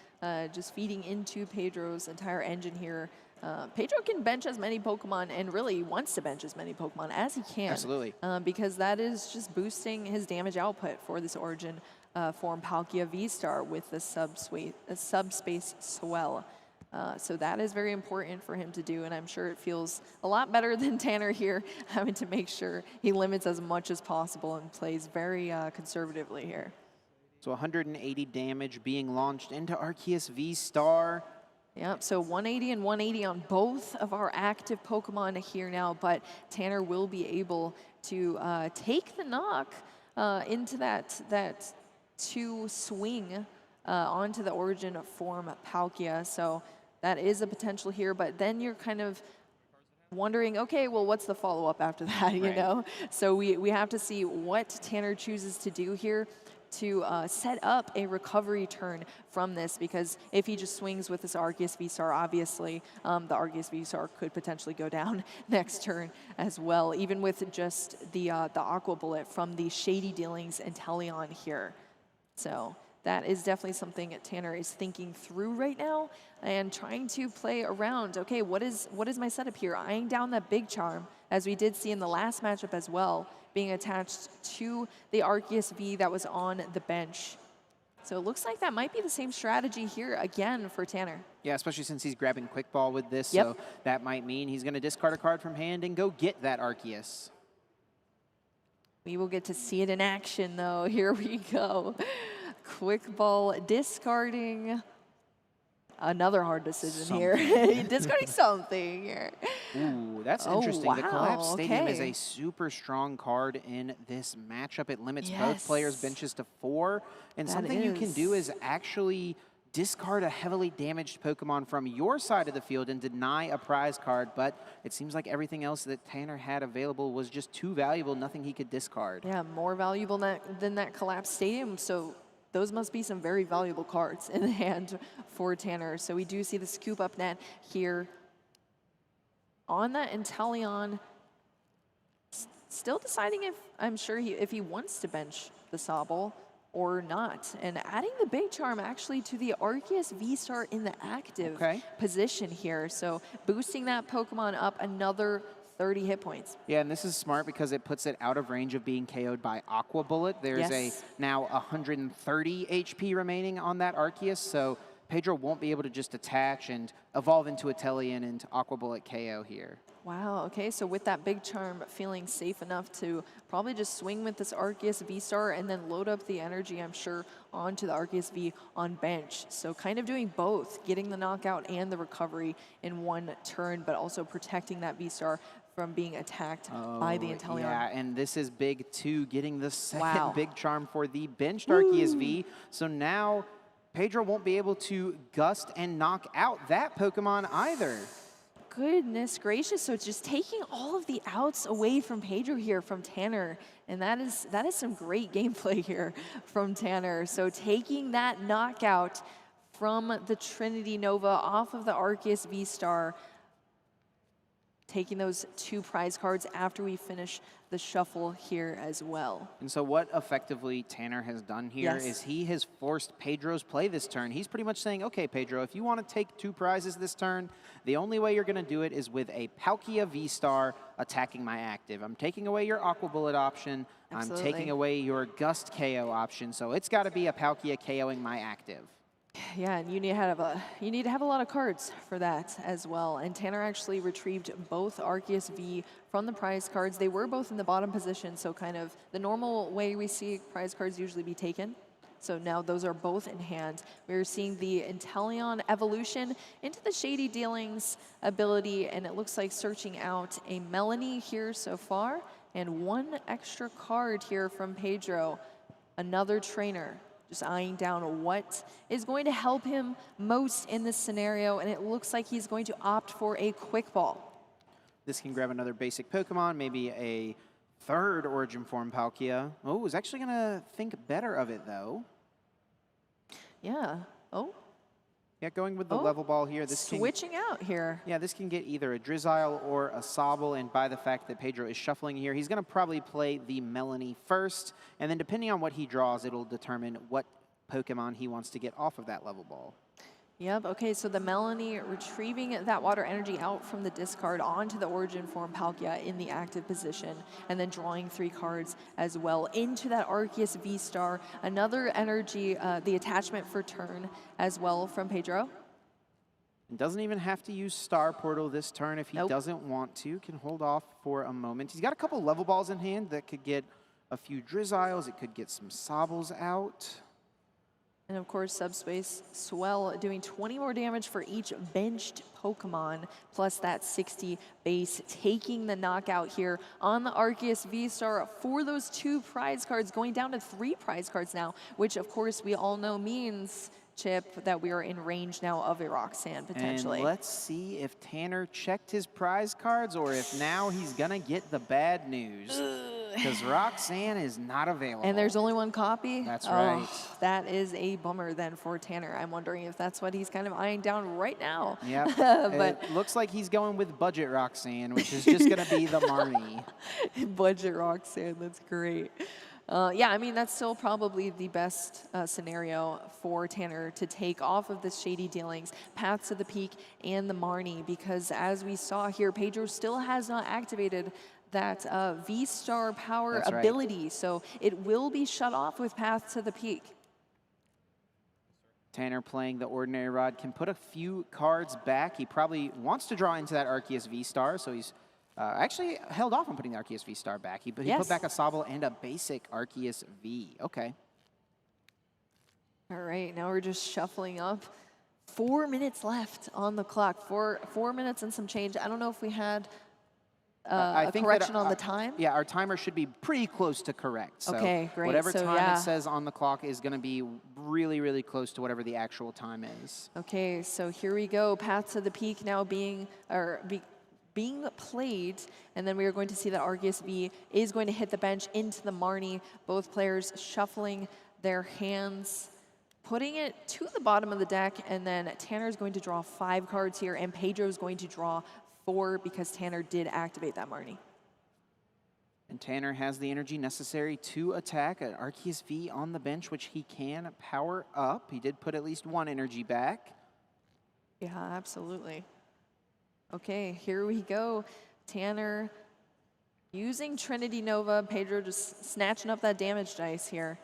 just feeding into Pedro's entire engine here. Pedro can bench as many Pokemon and really wants to bench as many Pokemon as he can. Absolutely. Because that is just boosting his damage output for this Origin form Palkia V-Star with the subspace swell. So that is very important for him to do, and I'm sure it feels a lot better than Tanner here, having to make sure he limits as much as possible and plays very conservatively here. So 180 damage being launched into Arceus V-Star. Yep, so 180 and 180 on both of our active Pokemon here now, but Tanner will be able to take the knock into that 2 swing onto the Origin form Palkia. So that is a potential here, but then you're kind of wondering, okay, well, what's the follow-up after that, you know? So we have to see what Tanner chooses to do here to set up a recovery turn from this, because if he just swings with this Arceus V-Star, obviously the Arceus V-Star could potentially go down next turn as well, even with just the Aqua Bullet from the Shady Dealings and Inteleon here. So that is definitely something Tanner is thinking through right now and trying to play around. Okay, what is my setup here? Eyeing down that Big Charm, as we did see in the last matchup as well, being attached to the Arceus V that was on the bench. So it looks like that might be the same strategy here again for Tanner. Yeah, especially since he's grabbing Quick Ball with this, Yep. so that might mean he's going to discard a card from hand and go get that Arceus. We will get to see it in action, though. Here we go. Quick Ball discarding. Another hard decision here. Discarding something here. Ooh, that's Oh, interesting. The wow, Collapse Stadium is okay. a super strong card in this matchup. It limits both Yes. players' benches to 4. And That something you can do is. is actually discard a heavily damaged Pokemon from your side of the field and deny a prize card. But it seems like everything else that Tanner had available was just too valuable, nothing he could discard. Yeah, more valuable than that Collapse Stadium. So those must be some very valuable cards in the hand for Tanner. So we do see the Scoop Up Net here on that Inteleon. Still deciding if, I'm sure, if he wants to bench the Sobble or not. And adding the Big Charm actually to the Arceus V-Star in the active position here. So boosting that Pokemon up another 30 hit points. Yeah, and this is smart because it puts it out of range of being KO'd by Aqua Bullet. There's Yes. now 130 HP remaining on that Arceus, so Pedro won't be able to just attach and evolve into Inteleon and Aqua Bullet KO here. Wow, okay, so with that Big Charm feeling safe enough to probably just swing with this Arceus V-Star and then load up the energy, I'm sure, onto the Arceus V on bench. So kind of doing both, getting the knockout and the recovery in one turn, but also protecting that V-Star from being attacked by the Inteleon. Yeah, and this is big too, getting the second Wow. big charm for the benched Arceus V. So now Pedro won't be able to gust and knock out that Pokemon either. Goodness gracious, so it's just taking all of the outs away from Pedro here from Tanner, and that is some great gameplay here from Tanner. So taking that knockout from the Trinity Nova off of the Arceus V-Star, taking those 2 prize cards after we finish the shuffle here as well. And so what effectively Tanner has done here is he has forced Pedro's play this turn. He's pretty much saying, okay, Pedro, if you want to take 2 prizes this turn, the only way you're going to do it is with a Palkia V-Star attacking my active. I'm taking away your Aqua Bullet option. Absolutely. I'm taking away your Gust KO option. So it's got to be a Palkia KOing my active. Yeah, and you need to have a lot of cards for that as well. And Tanner actually retrieved both Arceus V from the prize cards. They were both in the bottom position, so kind of the normal way we see prize cards usually be taken. So now those are both in hand. We're seeing the Inteleon evolution into the Shady Dealings ability, and it looks like searching out a Melanie here so far, and 1 extra card here from Pedro, another trainer. Just eyeing down what is going to help him most in this scenario, and it looks like he's going to opt for a Quick Ball. This can grab another basic Pokemon, maybe a 3rd Origin Form Palkia. Oh, is actually going to think better of it, though. Yeah. Oh. Yeah, going with the level ball here. This switching out here. Yeah, this can get either a Drizzile or a Sobble, and by the fact that Pedro is shuffling here, he's going to probably play the Melanie first, and then depending on what he draws, it'll determine what Pokemon he wants to get off of that level ball. Yep, okay, so the Melanie retrieving that water energy out from the discard onto the Origin Form Palkia in the active position, and then drawing 3 cards as well into that Arceus V-Star. Another energy, the attachment for turn as well from Pedro. And doesn't even have to use Star Portal this turn if he doesn't want to. Can hold off for a moment. He's got a couple level balls in hand that could get a few Drizziles. It could get some Sobbles out. And of course, Subspace Swell doing 20 more damage for each benched Pokemon, plus that 60 base, taking the knockout here on the Arceus V-Star for those 2 prize cards, going down to 3 prize cards now, which of course we all know means, Chip, that we are in range now of a Roxanne, potentially. And let's see if Tanner checked his prize cards or if now he's going to get the bad news. Because Roxanne is not available. And there's only 1 copy? That's right. That is a bummer then for Tanner. I'm wondering if that's what he's kind of eyeing down right now. Yeah, but it looks like he's going with Budget Roxanne, which is just going to be the Marnie. Budget Roxanne, that's great. Yeah, I mean, that's still probably the best scenario for Tanner to take off of the Shady Dealings, Path to the Peak, and the Marnie, because as we saw here, Pedro still has not activated that V-Star power ability, so it will be shut off with Path to the Peak. Tanner playing the Ordinary Rod can put a few cards back. He probably wants to draw into that Arceus V-Star, so he's actually held off on putting the Arceus V-Star back. He put back a Sobble and a basic Arceus V. Okay. All right, now we're just shuffling up. 4 minutes left on the clock. 4 minutes and some change. I don't know if we had a correction on the time? Yeah, our timer should be pretty close to correct. So okay, great. Whatever time it says on the clock is going to be really, really close to whatever the actual time is. Okay, so here we go. Path to the Peak now being played, and then we are going to see that Arceus V is going to hit the bench into the Marnie. Both players shuffling their hands, putting it to the bottom of the deck, and then Tanner is going to draw 5 cards here, and Pedro is going to draw 4 because Tanner did activate that Marnie. And Tanner has the energy necessary to attack an Arceus V on the bench, which he can power up. He did put at least 1 energy back. Yeah, absolutely. Okay, here we go. Tanner using Trinity Nova. Pedro just snatching up that damage dice here.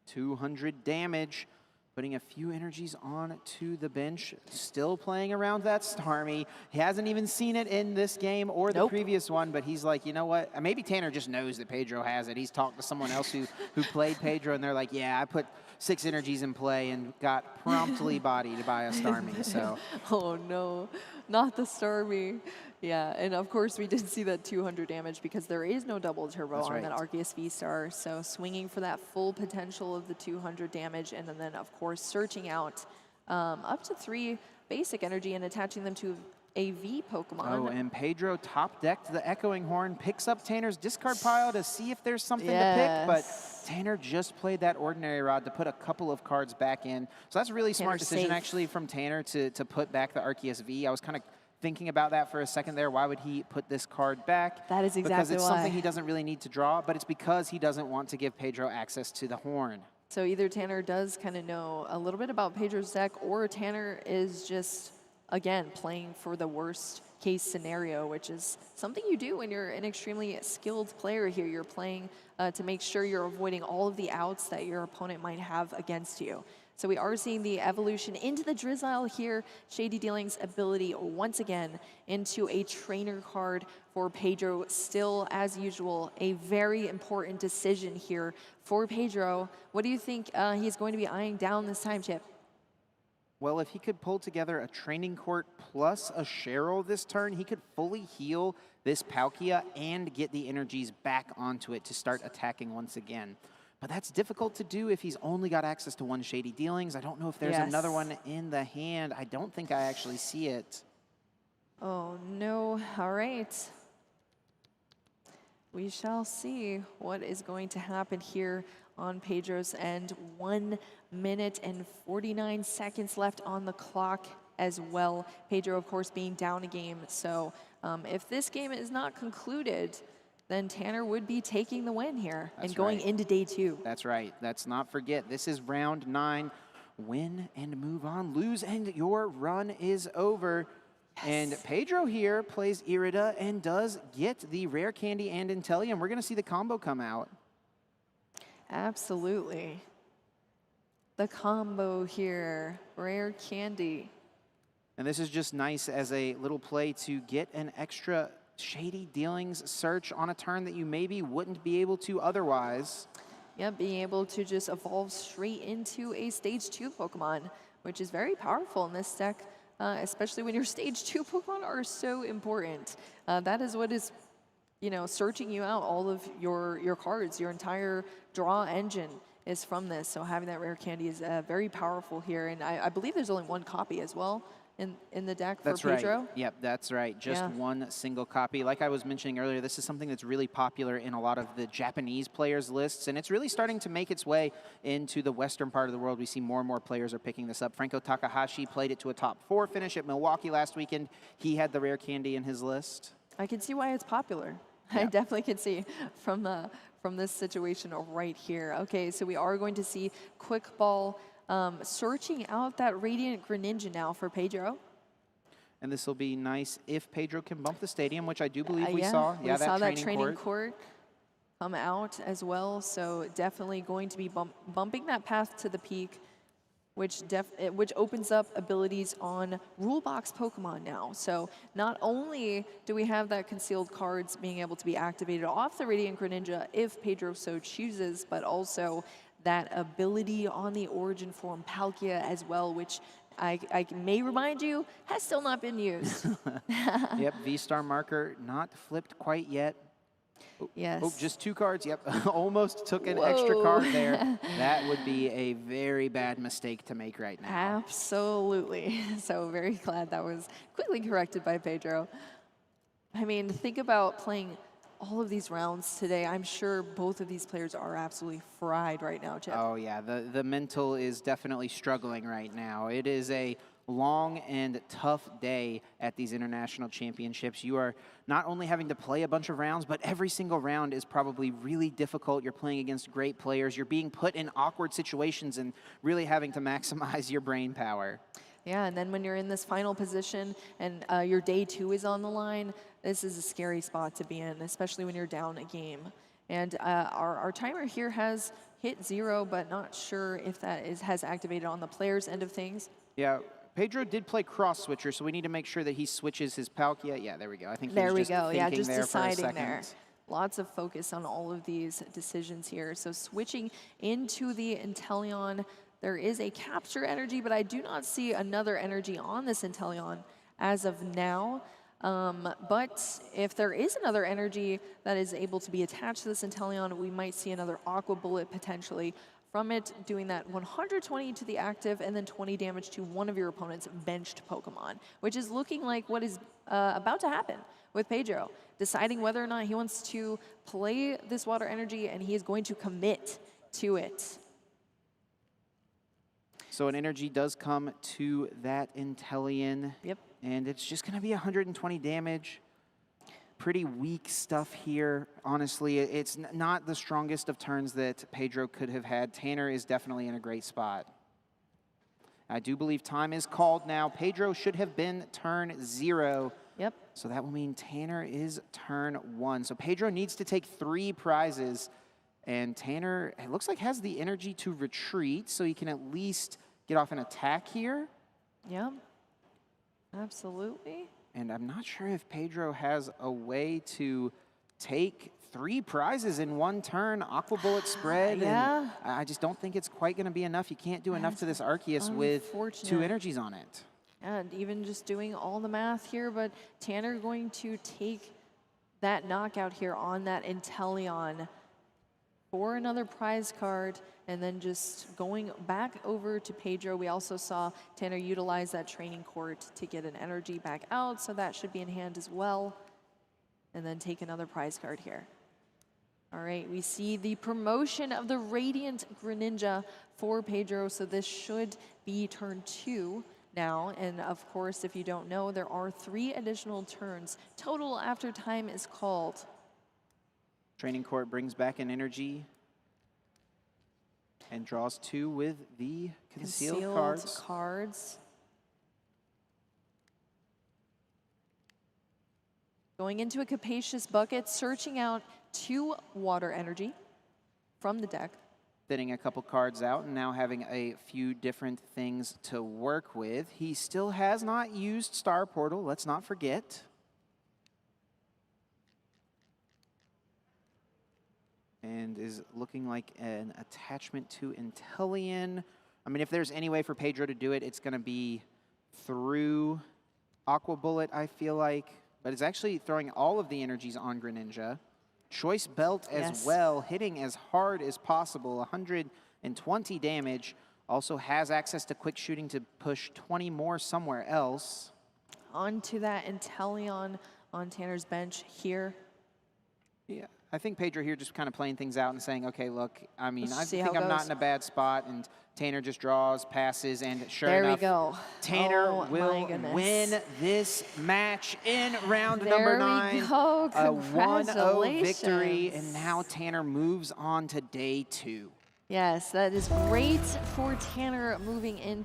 200 damage. Putting a few energies on to the bench. Still playing around that Starmie. He hasn't even seen it in this game or the previous one, but he's like, you know what? Maybe Tanner just knows that Pedro has it. He's talked to someone else who played Pedro, and they're like, yeah, I put 6 energies in play and got promptly bodied by a Starmie. So. Oh, no. Not the Starmie. Yeah, and of course we did see that 200 damage because there is no double turbo That's on right. that Arceus V-Star. So swinging for that full potential of the 200 damage, and then of course searching out up to 3 basic energy and attaching them to a V Pokemon. Oh, and Pedro top decked the Echoing Horn, picks up Tanner's discard pile to see if there's something to pick, but Tanner just played that Ordinary Rod to put a couple of cards back in. So that's a really smart decision actually from Tanner to put back the Arceus V. I was kind of thinking about that for a second there. Why would he put this card back? That is exactly because it's why. something he doesn't really need to draw, but it's because he doesn't want to give Pedro access to the horn. So either Tanner does kind of know a little bit about Pedro's deck, or Tanner is just, again, playing for the worst case scenario, which is something you do when you're an extremely skilled player here. You're playing to make sure you're avoiding all of the outs that your opponent might have against you. So we are seeing the evolution into the Drizzile here. Shady Dealing's ability once again into a trainer card for Pedro. Still, as usual, a very important decision here for Pedro. What do you think he's going to be eyeing down this time, Chip? Well, if he could pull together a Training Court plus a Cheryl this turn, he could fully heal this Palkia and get the energies back onto it to start attacking once again. But that's difficult to do if he's only got access to 1 Shady Dealings. I don't know if there's another one in the hand. I don't think I actually see it. Oh, no. All right. We shall see what is going to happen here on Pedro's end. 1 minute and 49 seconds left on the clock as well. Pedro, of course, being down a game. So if this game is not concluded, then Tanner would be taking the win here and going into day 2. That's right. Let's not forget, this is round 9. Win and move on. Lose and your run is over. Yes. And Pedro here plays Irida and does get the Rare Candy and Intellium. We're going to see the combo come out. Absolutely. The combo here, Rare Candy. And this is just nice as a little play to get an extra Shady Dealings search on a turn that you maybe wouldn't be able to otherwise. Yeah, being able to just evolve straight into a stage 2 Pokemon, which is very powerful in this deck, especially when your stage 2 Pokemon are so important. That is what is, you know, searching you out. All of your cards, your entire draw engine is from this. So having that Rare Candy is very powerful here. And I believe there's only 1 copy as well in the deck for Pedro. Right. Yep, that's right. Just 1 single copy. Like I was mentioning earlier, this is something that's really popular in a lot of the Japanese players' lists, and it's really starting to make its way into the western part of the world. We see more and more players are picking this up. Franco Takahashi played it to a top 4 finish at Milwaukee last weekend. He had the Rare Candy in his list. I can see why it's popular. Yeah. I definitely can see from this situation right here. Okay, so we are going to see Quick Ball searching out that Radiant Greninja now for Pedro. And this will be nice if Pedro can bump the stadium, which I do believe we saw. Yeah, we saw that training court come out as well. So definitely going to be bumping that path to the peak, which opens up abilities on Rule Box Pokemon now. So not only do we have that concealed cards being able to be activated off the Radiant Greninja if Pedro so chooses, but also that ability on the Origin Form Palkia as well, which I may remind you, has still not been used. Yep, V-Star marker not flipped quite yet. Yes. Oh, just 2 cards. Yep, almost took an extra card there. That would be a very bad mistake to make right now. Absolutely. So very glad that was quickly corrected by Pedro. I mean, think about playing all of these rounds today. I'm sure both of these players are absolutely fried right now, Chip. Oh, yeah. The mental is definitely struggling right now. It is a long and tough day at these international championships. You are not only having to play a bunch of rounds, but every single round is probably really difficult. You're playing against great players. You're being put in awkward situations and really having to maximize your brain power. Yeah, and then when you're in this final position and your day 2 is on the line, this is a scary spot to be in, especially when you're down a game. And our timer here has hit 0, but not sure if that has activated on the player's end of things. Yeah, Pedro did play cross switcher, so we need to make sure that he switches his Palkia. Yeah, there we go. I think there he was we go. Yeah, just there deciding there. Lots of focus on all of these decisions here. So switching into the Inteleon, there is a capture energy, but I do not see another energy on this Inteleon as of now. But if there is another energy that is able to be attached to this Inteleon, we might see another Aqua Bullet potentially from it, doing that 120 to the active and then 20 damage to one of your opponent's benched Pokemon, which is looking like what is about to happen with Pedro, deciding whether or not he wants to play this water energy, and he is going to commit to it. So an energy does come to that Inteleon. Yep. And it's just going to be 120 damage. Pretty weak stuff here. Honestly, it's not the strongest of turns that Pedro could have had. Tanner is definitely in a great spot. I do believe time is called now. Pedro should have been turn 0. Yep. So that will mean Tanner is turn 1. So Pedro needs to take 3 prizes. And Tanner, it looks like, has the energy to retreat, so he can at least get off an attack here. Yeah, absolutely. And I'm not sure if Pedro has a way to take 3 prizes in one turn. Aqua Bullet spread. Yeah. And I just don't think it's quite going to be enough. You can't do enough to this Arceus with 2 energies on it. And even just doing all the math here, but Tanner going to take that knockout here on that Inteleon for another prize card, and then just going back over to Pedro. We also saw Tanner utilize that training court to get an energy back out, so that should be in hand as well. And then take another prize card here. All right, we see the promotion of the Radiant Greninja for Pedro, so this should be turn 2 now. And of course, if you don't know, there are 3 additional turns total after time is called. Training Court brings back an energy and draws 2 with the concealed cards. Going into a capacious bucket, searching out 2 water energy from the deck. Thinning a couple cards out and now having a few different things to work with. He still has not used Star Portal, let's not forget. And is looking like an attachment to Inteleon. I mean, if there's any way for Pedro to do it, it's going to be through Aqua Bullet, I feel like. But it's actually throwing all of the energies on Greninja. Choice Belt as well, hitting as hard as possible, 120 damage. Also has access to quick shooting to push 20 more somewhere else. Onto that Inteleon on Tanner's bench here. Yeah. I think Pedro here just kind of playing things out and saying, okay, look, I mean, I think I'm goes. not in a bad spot, and Tanner just draws, passes, and sure there enough, we go. Tanner will win this match in round number 9. There we go. A 1-0 victory, and now Tanner moves on to day 2. Yes, that is great for Tanner moving into